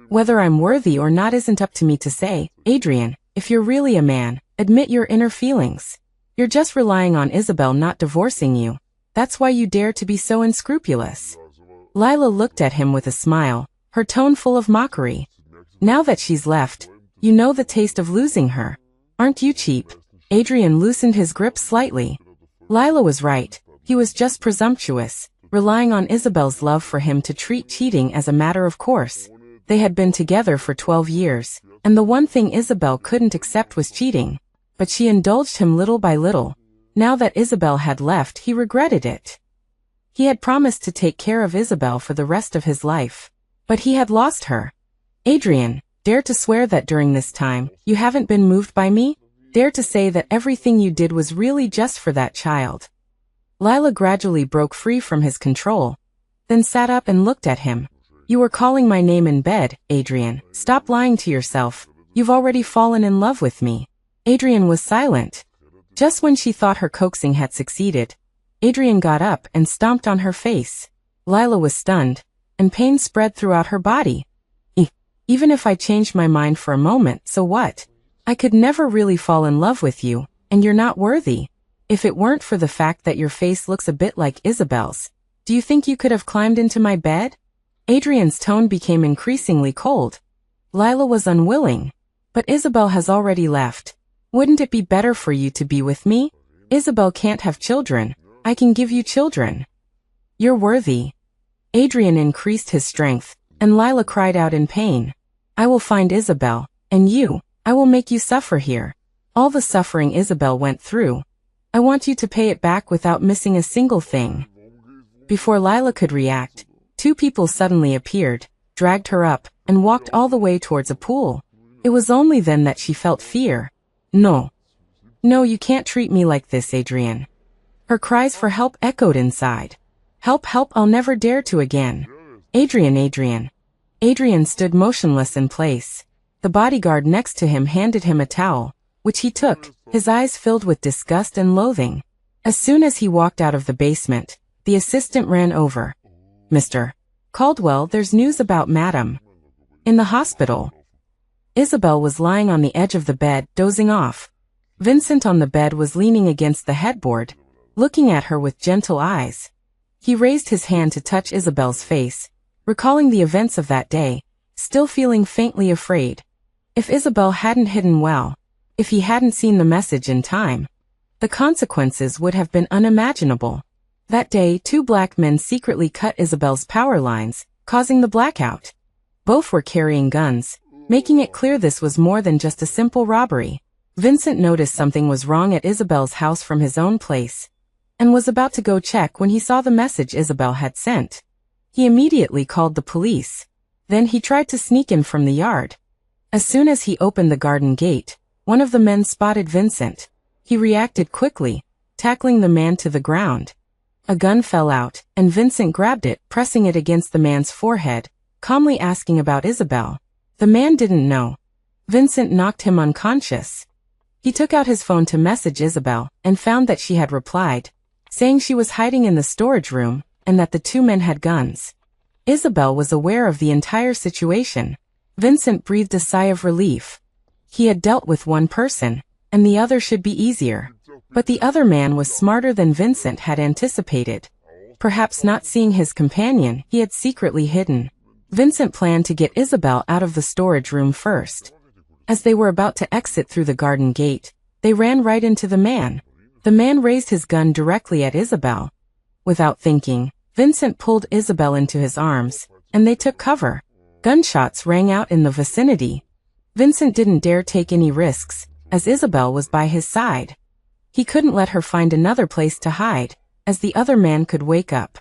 "Whether I'm worthy or not isn't up to me to say, Adrian. If you're really a man, admit your inner feelings. You're just relying on Isabel not divorcing you. That's why you dare to be so unscrupulous." Lila looked at him with a smile, her tone full of mockery. "Now that she's left, you know the taste of losing her. Aren't you cheap?" Adrian loosened his grip slightly. Lila was right. He was just presumptuous, relying on Isabel's love for him to treat cheating as a matter of course. They had been together for 12 years, and the one thing Isabel couldn't accept was cheating. But she indulged him little by little. Now that Isabel had left, he regretted it. He had promised to take care of Isabel for the rest of his life. But he had lost her. "Adrian, dare to swear that during this time, you haven't been moved by me? Dare to say that everything you did was really just for that child." Lila gradually broke free from his control, then sat up and looked at him. You were calling my name in bed, Adrian. Stop lying to yourself. You've already fallen in love with me. Adrian was silent. Just when she thought her coaxing had succeeded, Adrian got up and stomped on her face. Lila was stunned, and pain spread throughout her body. Even if I changed my mind for a moment, so what? I could never really fall in love with you, and you're not worthy. If it weren't for the fact that your face looks a bit like Isabel's, do you think you could have climbed into my bed? Adrian's tone became increasingly cold. Lila was unwilling. But Isabel has already left. Wouldn't it be better for you to be with me? Isabel can't have children. I can give you children. You're worthy. Adrian increased his strength, and Lila cried out in pain. I will find Isabel, and you, I will make you suffer here. All the suffering Isabel went through. I want you to pay it back without missing a single thing. Before Lila could react, two people suddenly appeared, dragged her up, and walked all the way towards a pool. It was only then that she felt fear. No. No, you can't treat me like this, Adrian. Her cries for help echoed inside. Help, help, I'll never dare to again. Adrian, Adrian. Adrian stood motionless in place. The bodyguard next to him handed him a towel, which he took, his eyes filled with disgust and loathing. As soon as he walked out of the basement, the assistant ran over. Mr. Caldwell, there's news about Madam. In the hospital. Isabel was lying on the edge of the bed, dozing off. Vincent on the bed was leaning against the headboard, looking at her with gentle eyes. He raised his hand to touch Isabel's face, recalling the events of that day, still feeling faintly afraid. If Isabel hadn't hidden well, if he hadn't seen the message in time, the consequences would have been unimaginable. That day, two black men secretly cut Isabel's power lines, causing the blackout. Both were carrying guns, making it clear this was more than just a simple robbery. Vincent noticed something was wrong at Isabel's house from his own place, and was about to go check when he saw the message Isabel had sent. He immediately called the police. Then he tried to sneak in from the yard. As soon as he opened the garden gate, one of the men spotted Vincent. He reacted quickly, tackling the man to the ground. A gun fell out, and Vincent grabbed it, pressing it against the man's forehead, calmly asking about Isabel. The man didn't know. Vincent knocked him unconscious. He took out his phone to message Isabel, and found that she had replied, saying she was hiding in the storage room, and that the two men had guns. Isabel was aware of the entire situation. Vincent breathed a sigh of relief. He had dealt with one person, and the other should be easier. But the other man was smarter than Vincent had anticipated. Perhaps not seeing his companion he had secretly hidden. Vincent planned to get Isabel out of the storage room first. As they were about to exit through the garden gate, they ran right into the man. The man raised his gun directly at Isabel. Without thinking, Vincent pulled Isabel into his arms, and they took cover. Gunshots rang out in the vicinity. Vincent didn't dare take any risks, as Isabel was by his side. He couldn't let her find another place to hide, as the other man could wake up.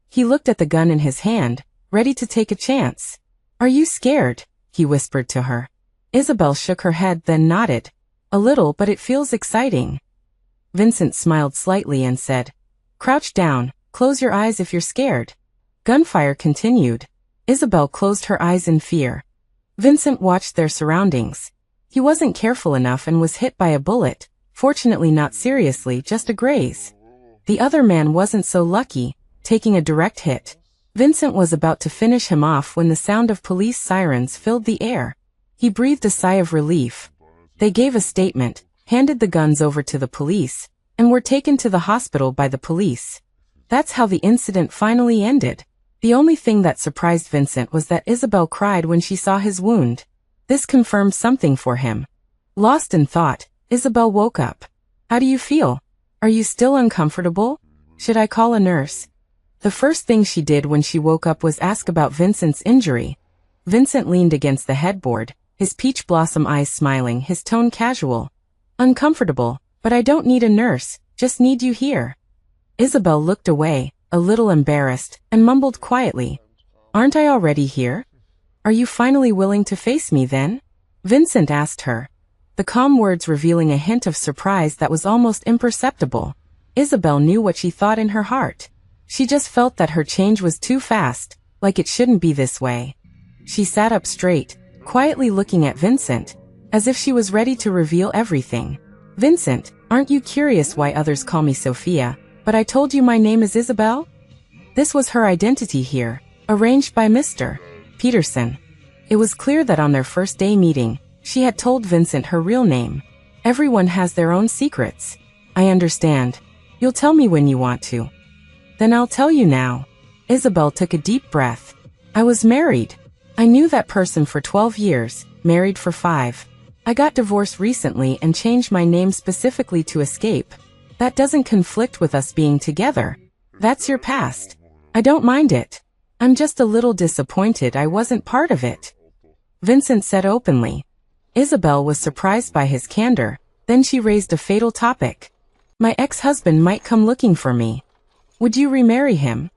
He looked at the gun in his hand, ready to take a chance. "Are you scared?" he whispered to her. Isabel shook her head, then nodded. "A little, but it feels exciting." Vincent smiled slightly and said, "Crouch down, close your eyes if you're scared." Gunfire continued. Isabel closed her eyes in fear. Vincent watched their surroundings. He wasn't careful enough and was hit by a bullet, fortunately not seriously, just a graze. The other man wasn't so lucky, taking a direct hit. Vincent was about to finish him off when the sound of police sirens filled the air. He breathed a sigh of relief. They gave a statement, handed the guns over to the police, and were taken to the hospital by the police. That's how the incident finally ended. The only thing that surprised Vincent was that Isabel cried when she saw his wound. This confirmed something for him. Lost in thought, Isabel woke up. "How do you feel? Are you still uncomfortable? Should I call a nurse?" The first thing she did when she woke up was ask about Vincent's injury. Vincent leaned against the headboard, his peach blossom eyes smiling, his tone casual. "Uncomfortable, but I don't need a nurse, just need you here." Isabel looked away, a little embarrassed, and mumbled quietly, "Aren't I already here? Are you finally willing to face me then?" Vincent asked her, the calm words revealing a hint of surprise that was almost imperceptible. Isabel knew what she thought in her heart. She just felt that her change was too fast, like it shouldn't be this way. She sat up straight, quietly looking at Vincent, as if she was ready to reveal everything. Vincent, aren't you curious why others call me Sophia, but I told you my name is Isabel? This was her identity here, arranged by Mr. Peterson. It was clear that on their first day meeting, she had told Vincent her real name. Everyone has their own secrets. I understand. You'll tell me when you want to. Then I'll tell you now. Isabel took a deep breath. I was married. I knew that person for 12 years, married for 5. I got divorced recently and changed my name specifically to escape. That doesn't conflict with us being together. That's your past. I don't mind it. I'm just a little disappointed I wasn't part of it. Vincent said openly. Isabel was surprised by his candor, then she raised a fatal topic. My ex-husband might come looking for me. Would you remarry him?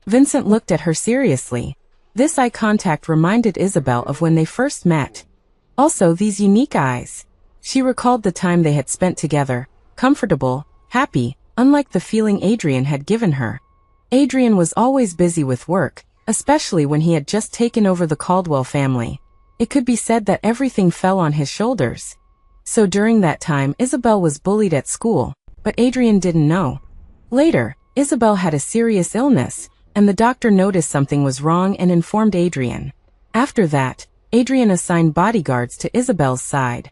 Vincent looked at her seriously. This eye contact reminded Isabel of when they first met. Also these unique eyes. She recalled the time they had spent together, comfortable, happy, unlike the feeling Adrian had given her. Adrian was always busy with work, especially when he had just taken over the Caldwell family. It could be said that everything fell on his shoulders. So during that time Isabel was bullied at school, but Adrian didn't know. Later, Isabel had a serious illness, and the doctor noticed something was wrong and informed Adrian. After that, Adrian assigned bodyguards to Isabel's side.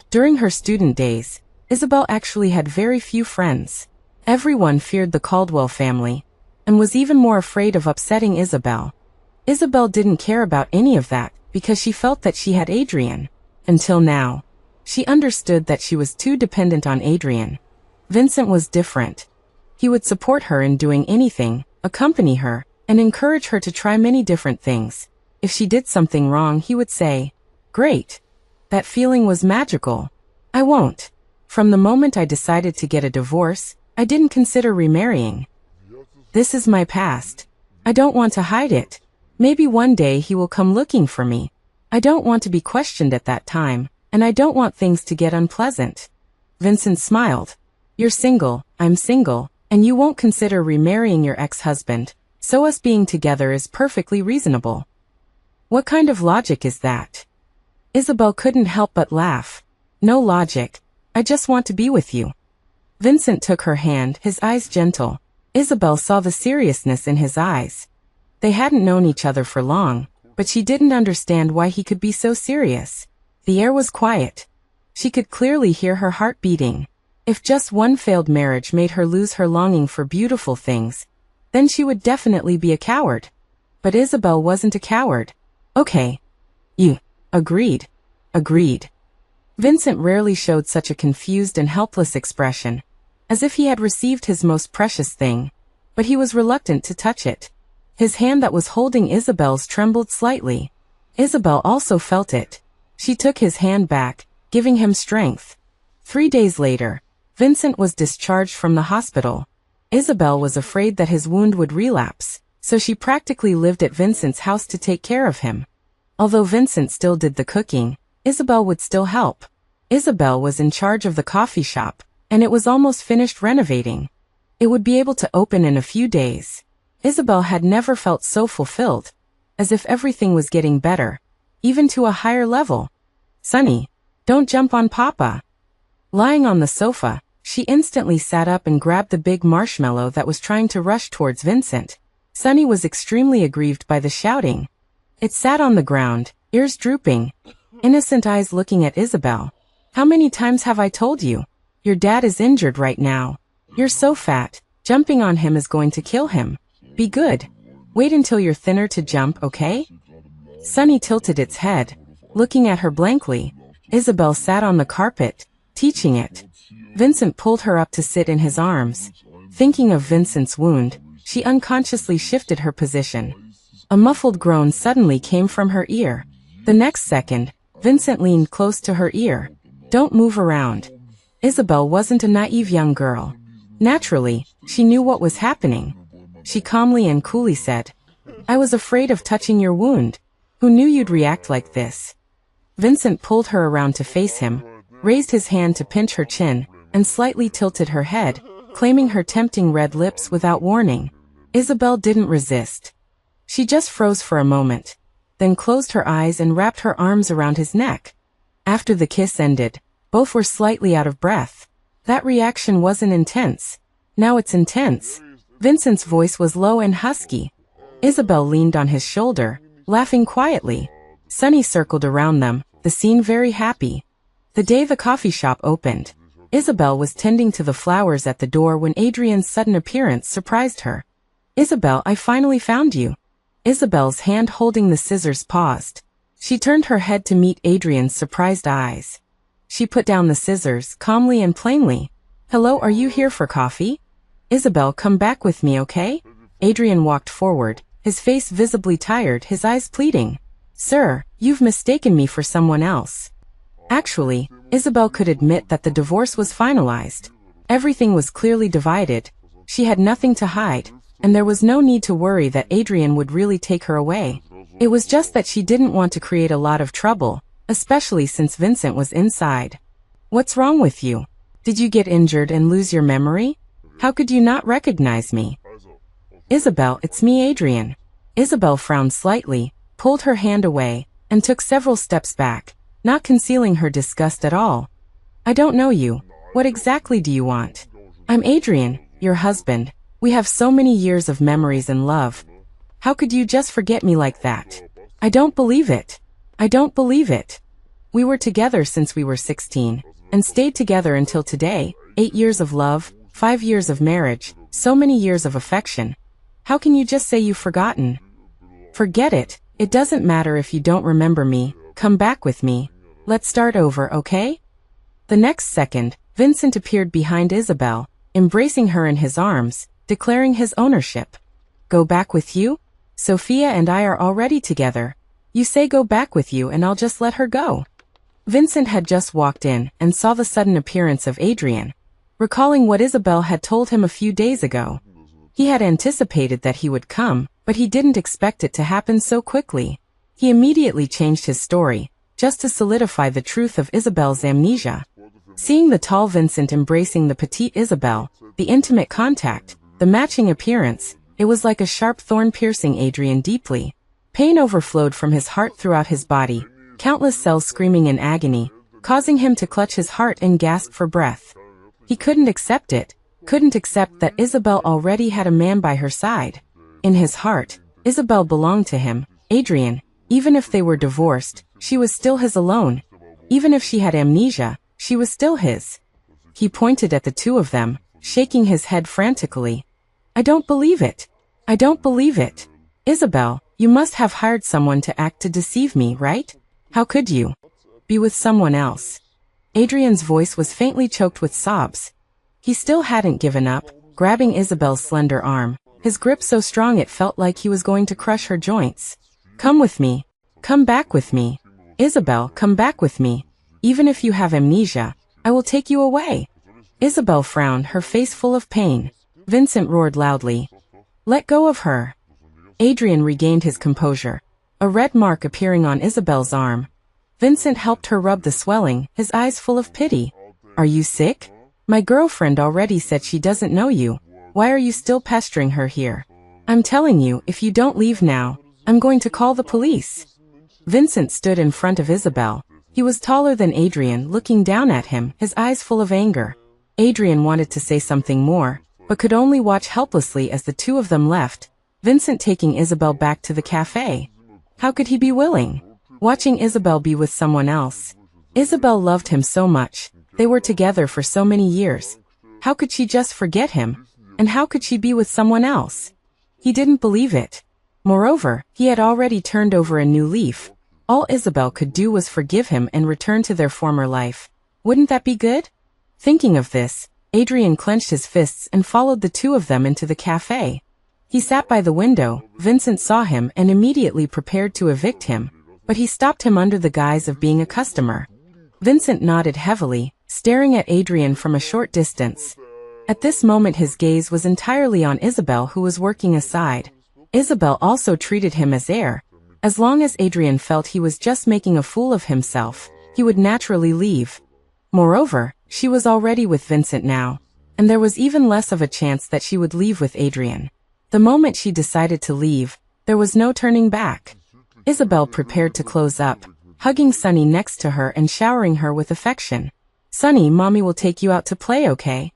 During her student days, Isabel actually had very few friends. Everyone feared the Caldwell family, and was even more afraid of upsetting Isabel. Isabel didn't care about any of that, because she felt that she had Adrian. Until now. She understood that she was too dependent on Adrian. Vincent was different. He would support her in doing anything, accompany her, and encourage her to try many different things. If she did something wrong, he would say, "Great." That feeling was magical. I won't. From the moment I decided to get a divorce, I didn't consider remarrying. This is my past. I don't want to hide it. Maybe one day he will come looking for me. I don't want to be questioned at that time, and I don't want things to get unpleasant. Vincent smiled. You're single, I'm single, and you won't consider remarrying your ex-husband, so us being together is perfectly reasonable. What kind of logic is that? Isabel couldn't help but laugh. No logic. I just want to be with you. Vincent took her hand, his eyes gentle. Isabel saw the seriousness in his eyes. They hadn't known each other for long, but she didn't understand why he could be so serious. The air was quiet. She could clearly hear her heart beating. If just one failed marriage made her lose her longing for beautiful things, then she would definitely be a coward. But Isabel wasn't a coward. Okay. You. Agreed. Agreed. Vincent rarely showed such a confused and helpless expression, as if he had received his most precious thing, but he was reluctant to touch it. His hand that was holding Isabel's trembled slightly. Isabel also felt it. She took his hand back, giving him strength. 3 days later, Vincent was discharged from the hospital. Isabel was afraid that his wound would relapse, so she practically lived at Vincent's house to take care of him. Although Vincent still did the cooking, Isabel would still help. Isabel was in charge of the coffee shop, and it was almost finished renovating. It would be able to open in a few days. Isabel had never felt so fulfilled, as if everything was getting better, even to a higher level. Sonny, don't jump on Papa. Lying on the sofa, she instantly sat up and grabbed the big marshmallow that was trying to rush towards Vincent. Sonny was extremely aggrieved by the shouting. It sat on the ground, ears drooping, innocent eyes looking at Isabel. How many times have I told you? Your dad is injured right now. You're so fat, jumping on him is going to kill him. Be good. Wait until you're thinner to jump, okay? Sonny tilted its head, looking at her blankly. Isabel sat on the carpet, teaching it. Vincent pulled her up to sit in his arms. Thinking of Vincent's wound, she unconsciously shifted her position. A muffled groan suddenly came from her ear. The next second, Vincent leaned close to her ear. Don't move around. Isabel wasn't a naive young girl. Naturally, she knew what was happening. She calmly and coolly said, I was afraid of touching your wound. Who knew you'd react like this? Vincent pulled her around to face him, raised his hand to pinch her chin, and slightly tilted her head, claiming her tempting red lips without warning. Isabel didn't resist. She just froze for a moment, then closed her eyes and wrapped her arms around his neck. After the kiss ended, both were slightly out of breath. That reaction wasn't intense. Now it's intense. Vincent's voice was low and husky. Isabel leaned on his shoulder, laughing quietly. Sunny circled around them, the scene very happy. The day the coffee shop opened, Isabel was tending to the flowers at the door when Adrian's sudden appearance surprised her. "Isabel, I finally found you." Isabel's hand holding the scissors paused. She turned her head to meet Adrian's surprised eyes. She put down the scissors, calmly and plainly. "Hello, are you here for coffee?" "Isabel, come back with me, okay?" Adrian walked forward, his face visibly tired, his eyes pleading. "Sir, you've mistaken me for someone else." Actually, Isabel could admit that the divorce was finalized. Everything was clearly divided. She had nothing to hide, and there was no need to worry that Adrian would really take her away. It was just that she didn't want to create a lot of trouble, especially since Vincent was inside. "What's wrong with you? Did you get injured and lose your memory? How could you not recognize me?" "Isabel, it's me, Adrian." Isabel frowned slightly, pulled her hand away, and took several steps back, not concealing her disgust at all. "I don't know you. What exactly do you want?" "I'm Adrian, your husband. We have so many years of memories and love. How could you just forget me like that?" "I don't believe it. I don't believe it. We were together since we were 16, and stayed together until today, 8 years of love, 5 years of marriage, so many years of affection. How can you just say you've forgotten?" "Forget it. It doesn't matter if you don't remember me. Come back with me. Let's start over, okay?" The next second, Vincent appeared behind Isabel, embracing her in his arms, declaring his ownership. "Go back with you? Sophia and I are already together. You say go back with you and I'll just let her go." Vincent had just walked in and saw the sudden appearance of Adrian, recalling what Isabel had told him a few days ago. He had anticipated that he would come, but he didn't expect it to happen so quickly. He immediately changed his story, just to solidify the truth of Isabel's amnesia. Seeing the tall Vincent embracing the petite Isabel, the intimate contact, the matching appearance, it was like a sharp thorn piercing Adrian deeply. Pain overflowed from his heart throughout his body, countless cells screaming in agony, causing him to clutch his heart and gasp for breath. He couldn't accept it, couldn't accept that Isabel already had a man by her side. In his heart, Isabel belonged to him, Adrian. Even if they were divorced, she was still his alone. Even if she had amnesia, she was still his. He pointed at the two of them, shaking his head frantically. "I don't believe it. I don't believe it. Isabel, you must have hired someone to act to deceive me, right? How could you be with someone else?" Adrian's voice was faintly choked with sobs. He still hadn't given up, grabbing Isabel's slender arm, his grip so strong it felt like he was going to crush her joints. "Come with me. Come back with me. Isabel, come back with me. Even if you have amnesia, I will take you away." Isabel frowned, her face full of pain. Vincent roared loudly. "Let go of her." Adrian regained his composure, a red mark appearing on Isabel's arm. Vincent helped her rub the swelling, his eyes full of pity. "Are you sick? My girlfriend already said she doesn't know you. Why are you still pestering her here? I'm telling you, if you don't leave now, I'm going to call the police." Vincent stood in front of Isabel. He was taller than Adrian, looking down at him, his eyes full of anger. Adrian wanted to say something more, but could only watch helplessly as the two of them left, Vincent taking Isabel back to the cafe. How could he be willing? Watching Isabel be with someone else. Isabel loved him so much. They were together for so many years. How could she just forget him? And how could she be with someone else? He didn't believe it. Moreover, he had already turned over a new leaf. All Isabel could do was forgive him and return to their former life. Wouldn't that be good? Thinking of this, Adrian clenched his fists and followed the two of them into the cafe. He sat by the window. Vincent saw him and immediately prepared to evict him, but he stopped him under the guise of being a customer. Vincent nodded heavily, staring at Adrian from a short distance. At this moment his gaze was entirely on Isabel, who was working aside. Isabel also treated him as heir. As long as Adrian felt he was just making a fool of himself, he would naturally leave. Moreover, she was already with Vincent now, and there was even less of a chance that she would leave with Adrian. The moment she decided to leave, There was no turning back. Isabel prepared to close up, hugging Sunny next to her and showering her with affection. "Sunny, Mommy will take you out to play, okay?"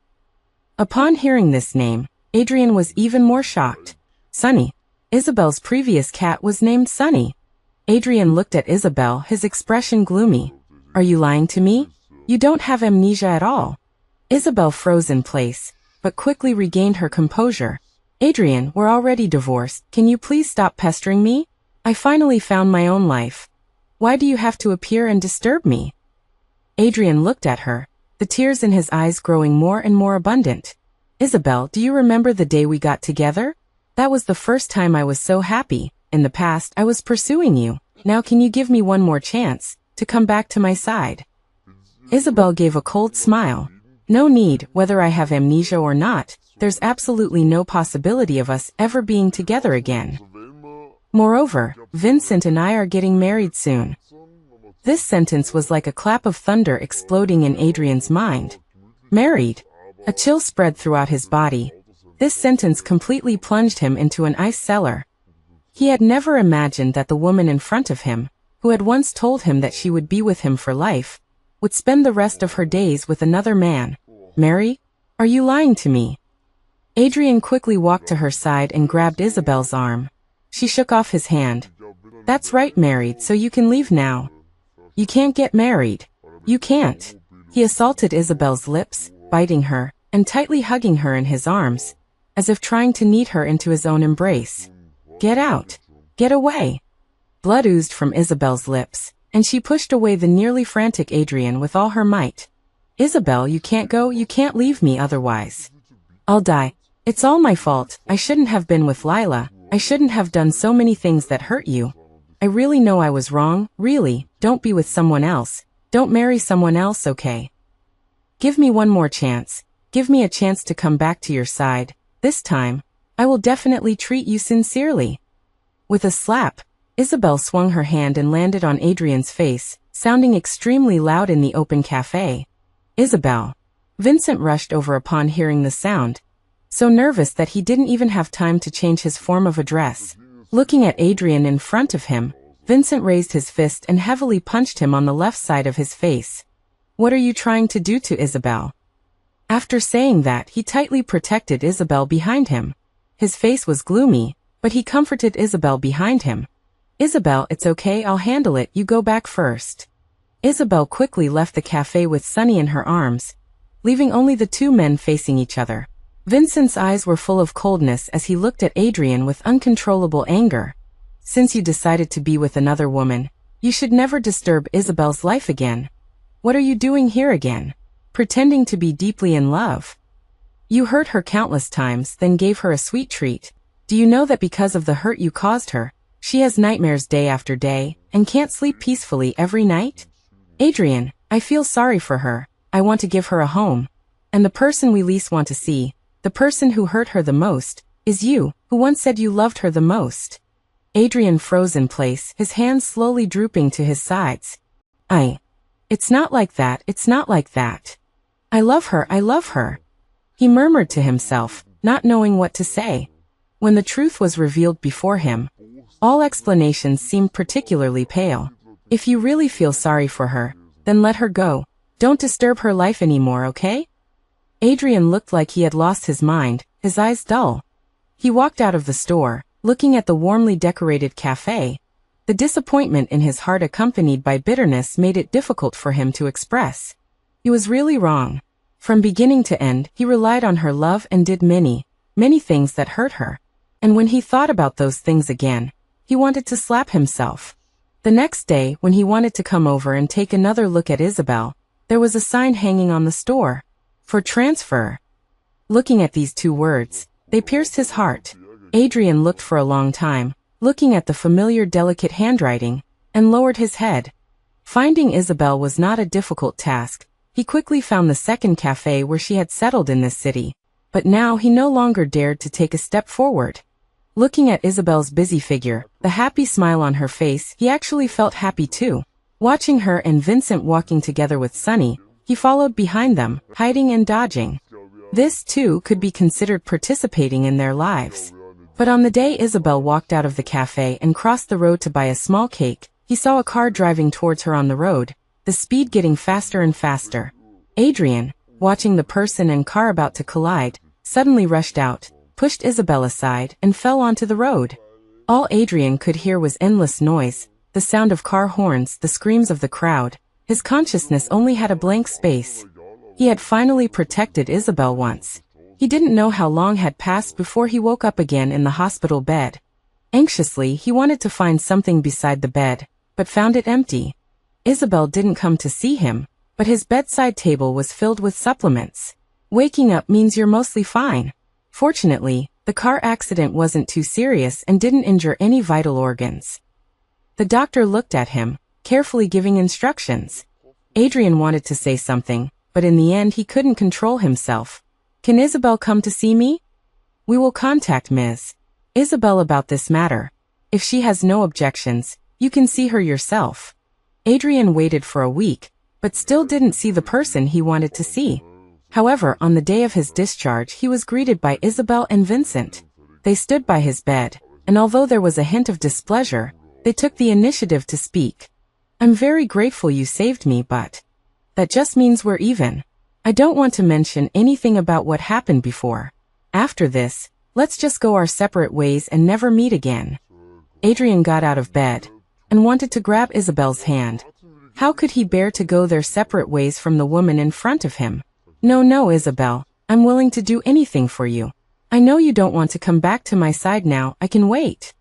Upon hearing this name, Adrian was even more shocked. Sunny. Isabel's previous cat was named Sunny. Adrian looked at Isabel, his expression gloomy. "Are you lying to me? You don't have amnesia at all." Isabel froze in place, but quickly regained her composure. "Adrian, we're already divorced. Can you please stop pestering me? I finally found my own life. Why do you have to appear and disturb me?" Adrian looked at her, the tears in his eyes growing more and more abundant. "Isabel, do you remember the day we got together? That was the first time I was so happy. In the past, I was pursuing you. Now can you give me one more chance to come back to my side?" Isabel gave a cold smile. "No need, whether I have amnesia or not, there's absolutely no possibility of us ever being together again. Moreover, Vincent and I are getting married soon." This sentence was like a clap of thunder exploding in Adrian's mind. Married? A chill spread throughout his body. This sentence completely plunged him into an ice cellar. He had never imagined that the woman in front of him, who had once told him that she would be with him for life, would spend the rest of her days with another man. "Mary? Are you lying to me?" Adrian quickly walked to her side and grabbed Isabel's arm. She shook off his hand. "That's right, married, so you can leave now. You can't get married. You can't." He assaulted Isabel's lips, biting her, and tightly hugging her in his arms, as if trying to knead her into his own embrace. "Get out. Get away." Blood oozed from Isabel's lips, and she pushed away the nearly frantic Adrian with all her might. "Isabel, you can't go, you can't leave me otherwise. I'll die. It's all my fault. I shouldn't have been with Lila. I shouldn't have done so many things that hurt you. I really know I was wrong, really. Don't be with someone else. Don't marry someone else, okay? Give me one more chance. Give me a chance to come back to your side. This time, I will definitely treat you sincerely." With a slap, Isabel swung her hand and landed on Adrian's face, sounding extremely loud in the open cafe. "Isabel." Vincent rushed over upon hearing the sound, so nervous that he didn't even have time to change his form of address. Looking at Adrian in front of him, Vincent raised his fist and heavily punched him on the left side of his face. "What are you trying to do to Isabel?" After saying that, he tightly protected Isabel behind him. His face was gloomy, but he comforted Isabel behind him. "Isabel, it's okay, I'll handle it, you go back first." Isabel quickly left the cafe with Sunny in her arms, leaving only the two men facing each other. Vincent's eyes were full of coldness as he looked at Adrian with uncontrollable anger. "Since you decided to be with another woman, you should never disturb Isabel's life again. What are you doing here again? Pretending to be deeply in love? You hurt her countless times, then gave her a sweet treat. Do you know that because of the hurt you caused her, she has nightmares day after day, and can't sleep peacefully every night? Adrian, I feel sorry for her. I want to give her a home. And the person we least want to see, the person who hurt her the most, is you, who once said you loved her the most." Adrian froze in place, his hands slowly drooping to his sides. It's not like that, it's not like that. I love her. He murmured to himself, not knowing what to say. When the truth was revealed before him, all explanations seemed particularly pale. "If you really feel sorry for her, then let her go. Don't disturb her life anymore, okay?" Adrian looked like he had lost his mind, his eyes dull. He walked out of the store, looking at the warmly decorated cafe. The disappointment in his heart accompanied by bitterness made it difficult for him to express. He was really wrong. From beginning to end, he relied on her love and did many, many things that hurt her. And when he thought about those things again, he wanted to slap himself. The next day, when he wanted to come over and take another look at Isabel, there was a sign hanging on the store. For transfer. Looking at these two words, they pierced his heart. Adrian looked for a long time, looking at the familiar delicate handwriting, and lowered his head. Finding Isabel was not a difficult task. He quickly found the second cafe where she had settled in this city. But now he no longer dared to take a step forward. Looking at Isabel's busy figure, the happy smile on her face, he actually felt happy too. Watching her and Vincent walking together with Sunny, he followed behind them, hiding and dodging. This, too, could be considered participating in their lives. But on the day Isabel walked out of the cafe and crossed the road to buy a small cake, he saw a car driving towards her on the road, the speed getting faster and faster. Adrian, watching the person and car about to collide, suddenly rushed out, pushed Isabel aside, and fell onto the road. All Adrian could hear was endless noise, the sound of car horns, the screams of the crowd. His consciousness only had a blank space. He had finally protected Isabel once. He didn't know how long had passed before he woke up again in the hospital bed. Anxiously, he wanted to find something beside the bed, but found it empty. Isabel didn't come to see him, but his bedside table was filled with supplements. Waking up means you're mostly fine. Fortunately, the car accident wasn't too serious and didn't injure any vital organs. The doctor looked at him, carefully giving instructions. Adrian wanted to say something, but in the end he couldn't control himself. "Can Isabel come to see me? We will contact Ms. Isabel about this matter. If she has no objections, you can see her yourself." Adrian waited for a week, but still didn't see the person he wanted to see. However, on the day of his discharge he was greeted by Isabel and Vincent. They stood by his bed, and although there was a hint of displeasure, they took the initiative to speak. "I'm very grateful you saved me, but that just means we're even. I don't want to mention anything about what happened before. After this, let's just go our separate ways and never meet again." Adrian got out of bed and wanted to grab Isabel's hand. How could he bear to go their separate ways from the woman in front of him? No, Isabel, I'm willing to do anything for you. I know you don't want to come back to my side now, I can wait."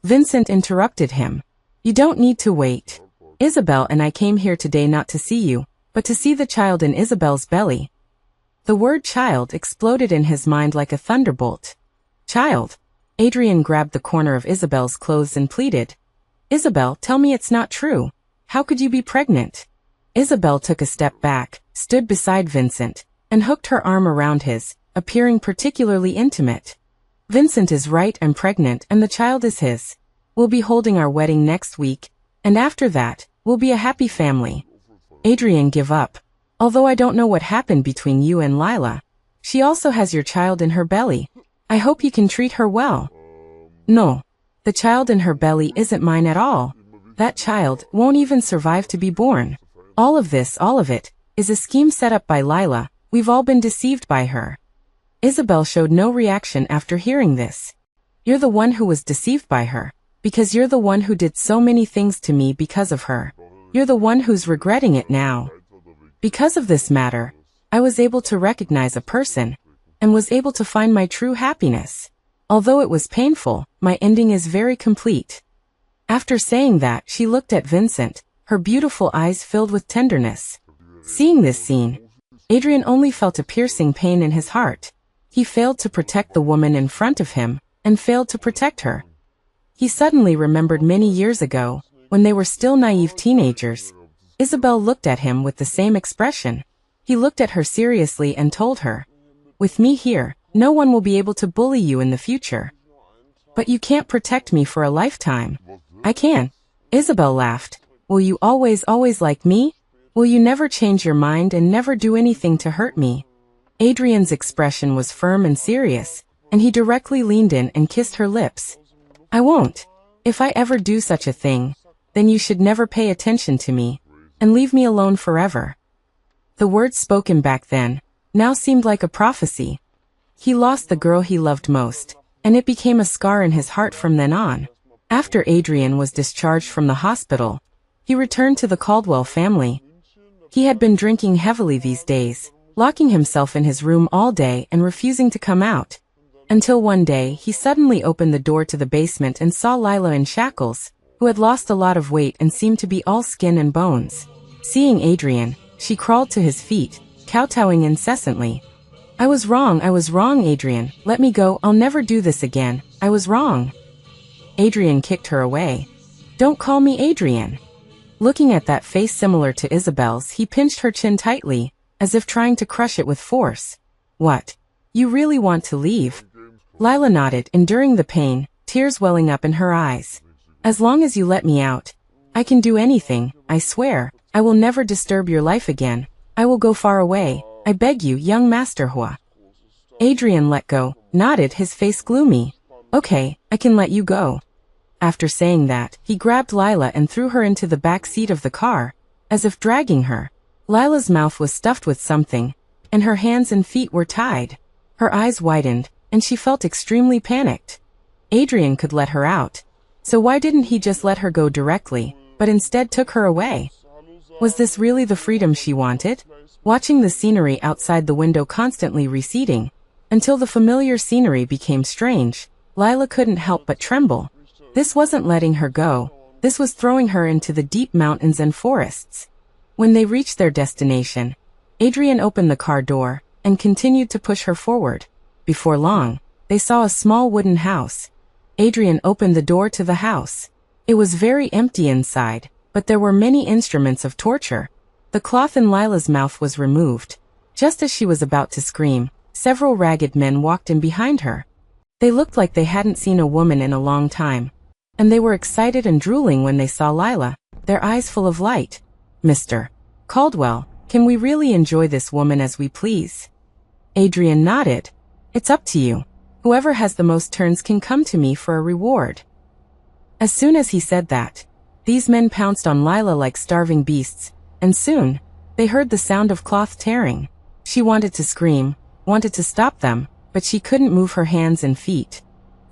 Vincent interrupted him. "You don't need to wait. Isabel and I came here today not to see you, but to see the child in Isabel's belly." The word child exploded in his mind like a thunderbolt. "Child?" Adrian grabbed the corner of Isabel's clothes and pleaded. "Isabel, tell me it's not true. How could you be pregnant?" Isabel took a step back, stood beside Vincent, and hooked her arm around his, appearing particularly intimate. "Vincent is right, I'm pregnant and the child is his. We'll be holding our wedding next week, and after that, we'll be a happy family." Adrian, give up. "Although I don't know what happened between you and Lila. She also has your child in her belly. I hope you can treat her well." "No. The child in her belly isn't mine at all. That child won't even survive to be born. All of it, is a scheme set up by Lila. We've all been deceived by her." Isabel showed no reaction after hearing this. "You're the one who was deceived by her, because you're the one who did so many things to me because of her. You're the one who's regretting it now. Because of this matter, I was able to recognize a person, and was able to find my true happiness. Although it was painful, my ending is very complete." After saying that, she looked at Vincent, her beautiful eyes filled with tenderness. Seeing this scene, Adrian only felt a piercing pain in his heart. He failed to protect the woman in front of him, and failed to protect her. He suddenly remembered many years ago, when they were still naive teenagers. Isabel looked at him with the same expression. He looked at her seriously and told her, "With me here, no one will be able to bully you in the future." "But you can't protect me for a lifetime." "I can." Isabel laughed. "Will you always like me? Will you never change your mind and never do anything to hurt me?" Adrian's expression was firm and serious, and he directly leaned in and kissed her lips. "I won't. If I ever do such a thing, then you should never pay attention to me, and leave me alone forever." The words spoken back then, now seemed like a prophecy. He lost the girl he loved most, and it became a scar in his heart from then on. After Adrian was discharged from the hospital, he returned to the Caldwell family. He had been drinking heavily these days, locking himself in his room all day and refusing to come out. Until one day he suddenly opened the door to the basement and saw Lila in shackles, who had lost a lot of weight and seemed to be all skin and bones. Seeing Adrian, she crawled to his feet, kowtowing incessantly. I was wrong, Adrian. Let me go, I'll never do this again. I was wrong." Adrian kicked her away. "Don't call me Adrian." Looking at that face similar to Isabel's, he pinched her chin tightly, as if trying to crush it with force. "What? You really want to leave?" Lila nodded, enduring the pain, tears welling up in her eyes. "As long as you let me out, I can do anything, I swear. I will never disturb your life again. I will go far away. I beg you, young Master Hua." Adrian let go, nodded, his face gloomy. Okay, I can let you go. After saying that, he grabbed Lila and threw her into the back seat of the car, as if dragging her. Lila's mouth was stuffed with something, and her hands and feet were tied. Her eyes widened, and she felt extremely panicked. Adrian could let her out. So why didn't he just let her go directly, but instead took her away? Was this really the freedom she wanted? Watching the scenery outside the window constantly receding, until the familiar scenery became strange, Lila couldn't help but tremble. This wasn't letting her go, this was throwing her into the deep mountains and forests. When they reached their destination, Adrian opened the car door, and continued to push her forward. Before long, they saw a small wooden house. Adrian opened the door to the house. It was very empty inside, but there were many instruments of torture. The cloth in Lila's mouth was removed. Just as she was about to scream, several ragged men walked in behind her. They looked like they hadn't seen a woman in a long time, and they were excited and drooling when they saw Lila, their eyes full of light. Mr. Caldwell, can we really enjoy this woman as we please? Adrian nodded. It's up to you. Whoever has the most turns can come to me for a reward. As soon as he said that, these men pounced on Lila like starving beasts, and soon, they heard the sound of cloth tearing. She wanted to scream, wanted to stop them, but she couldn't move her hands and feet.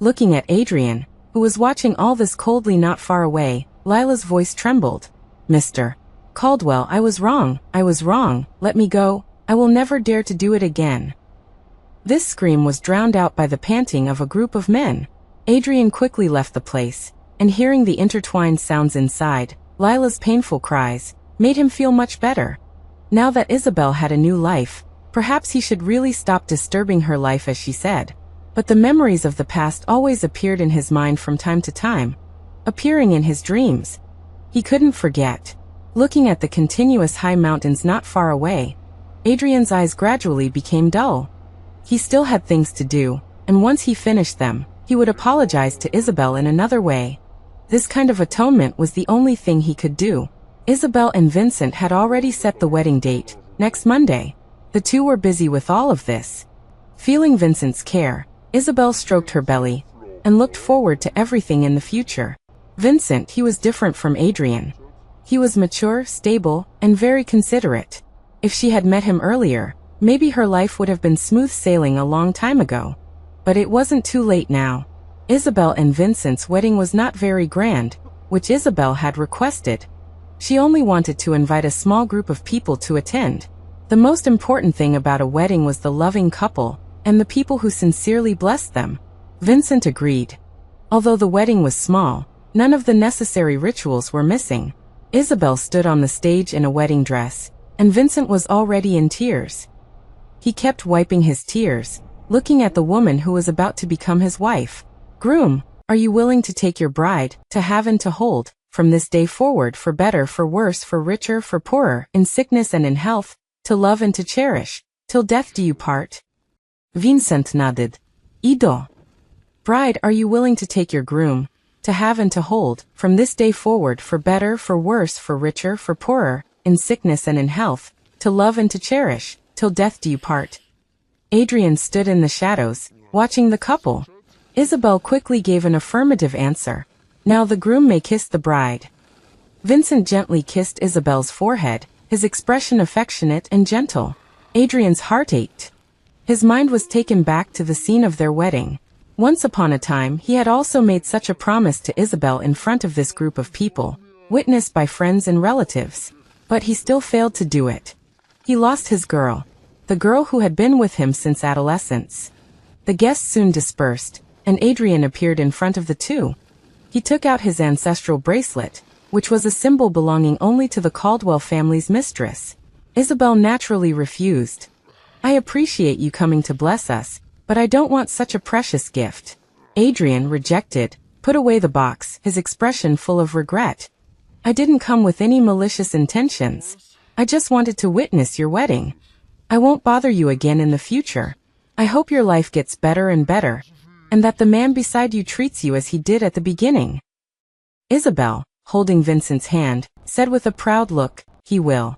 Looking at Adrian, who was watching all this coldly not far away, Lila's voice trembled. Mr. Caldwell, I was wrong, let me go, I will never dare to do it again. This scream was drowned out by the panting of a group of men. Adrian quickly left the place, and hearing the intertwined sounds inside, Lila's painful cries, made him feel much better. Now that Isabel had a new life, perhaps he should really stop disturbing her life as she said. But the memories of the past always appeared in his mind from time to time, appearing in his dreams. He couldn't forget. Looking at the continuous high mountains not far away, Adrian's eyes gradually became dull. He still had things to do, and once he finished them, he would apologize to Isabel in another way. This kind of atonement was the only thing he could do. Isabel and Vincent had already set the wedding date, next Monday. The two were busy with all of this. Feeling Vincent's care, Isabel stroked her belly, and looked forward to everything in the future. Vincent, he was different from Adrian. He was mature, stable, and very considerate. If she had met him earlier, maybe her life would have been smooth sailing a long time ago. But it wasn't too late now. Isabel and Vincent's wedding was not very grand, which Isabel had requested. She only wanted to invite a small group of people to attend. The most important thing about a wedding was the loving couple, and the people who sincerely blessed them. Vincent agreed. Although the wedding was small, none of the necessary rituals were missing. Isabel stood on the stage in a wedding dress, and Vincent was already in tears. He kept wiping his tears, looking at the woman who was about to become his wife. Groom, are you willing to take your bride, to have and to hold, from this day forward, for better, for worse, for richer, for poorer, in sickness and in health, to love and to cherish, till death do you part? Vincent nodded. Ido. Bride, are you willing to take your groom, to have and to hold, from this day forward, for better, for worse, for richer, for poorer, in sickness and in health, to love and to cherish, till death do you part? Adrian stood in the shadows, watching the couple. Isabel quickly gave an affirmative answer. Now the groom may kiss the bride. Vincent gently kissed Isabel's forehead, his expression affectionate and gentle. Adrian's heart ached. His mind was taken back to the scene of their wedding. Once upon a time, he had also made such a promise to Isabel in front of this group of people, witnessed by friends and relatives. But he still failed to do it. He lost his girl, the girl who had been with him since adolescence. The guests soon dispersed, and Adrian appeared in front of the two. He took out his ancestral bracelet, which was a symbol belonging only to the Caldwell family's mistress. Isabel naturally refused. I appreciate you coming to bless us, but I don't want such a precious gift. Adrian rejected, put away the box, his expression full of regret. I didn't come with any malicious intentions. I just wanted to witness your wedding. I won't bother you again in the future. I hope your life gets better and better, and that the man beside you treats you as he did at the beginning. Isabel, holding Vincent's hand, said with a proud look, he will.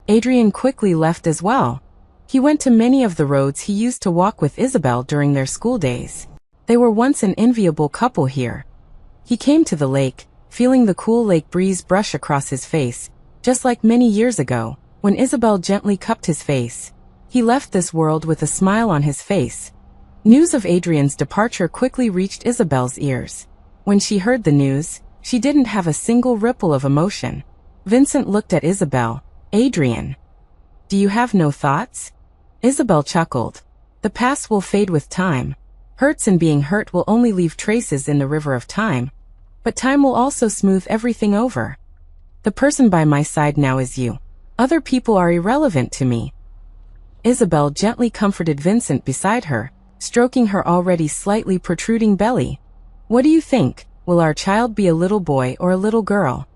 Adrian quickly left as well. He went to many of the roads he used to walk with Isabel during their school days. They were once an enviable couple here. He came to the lake, feeling the cool lake breeze brush across his face, just like many years ago, when Isabel gently cupped his face. He left this world with a smile on his face. News of Adrian's departure quickly reached Isabel's ears. When she heard the news, she didn't have a single ripple of emotion. Vincent looked at Isabel. Adrian. Do you have no thoughts? Isabel chuckled. The past will fade with time. Hurts and being hurt will only leave traces in the river of time. But time will also smooth everything over. The person by my side now is you. Other people are irrelevant to me. Isabel gently comforted Vincent beside her, stroking her already slightly protruding belly. What do you think? Will our child be a little boy or a little girl?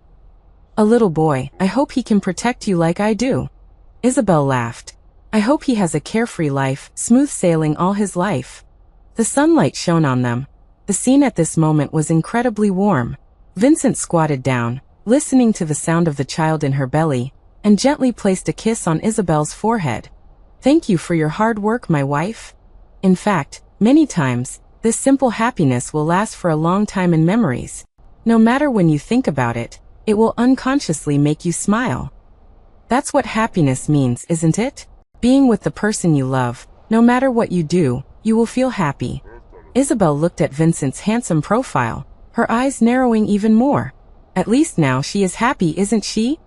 A little boy. I hope he can protect you like I do. Isabel laughed. I hope he has a carefree life, smooth sailing all his life. The sunlight shone on them. The scene at this moment was incredibly warm. Vincent squatted down, listening to the sound of the child in her belly, and gently placed a kiss on Isabel's forehead. Thank you for your hard work, my wife. In fact, many times, this simple happiness will last for a long time in memories. No matter when you think about it, it will unconsciously make you smile. That's what happiness means, isn't it? Being with the person you love, no matter what you do, you will feel happy. Isabel looked at Vincent's handsome profile, her eyes narrowing even more. At least now she is happy, isn't she?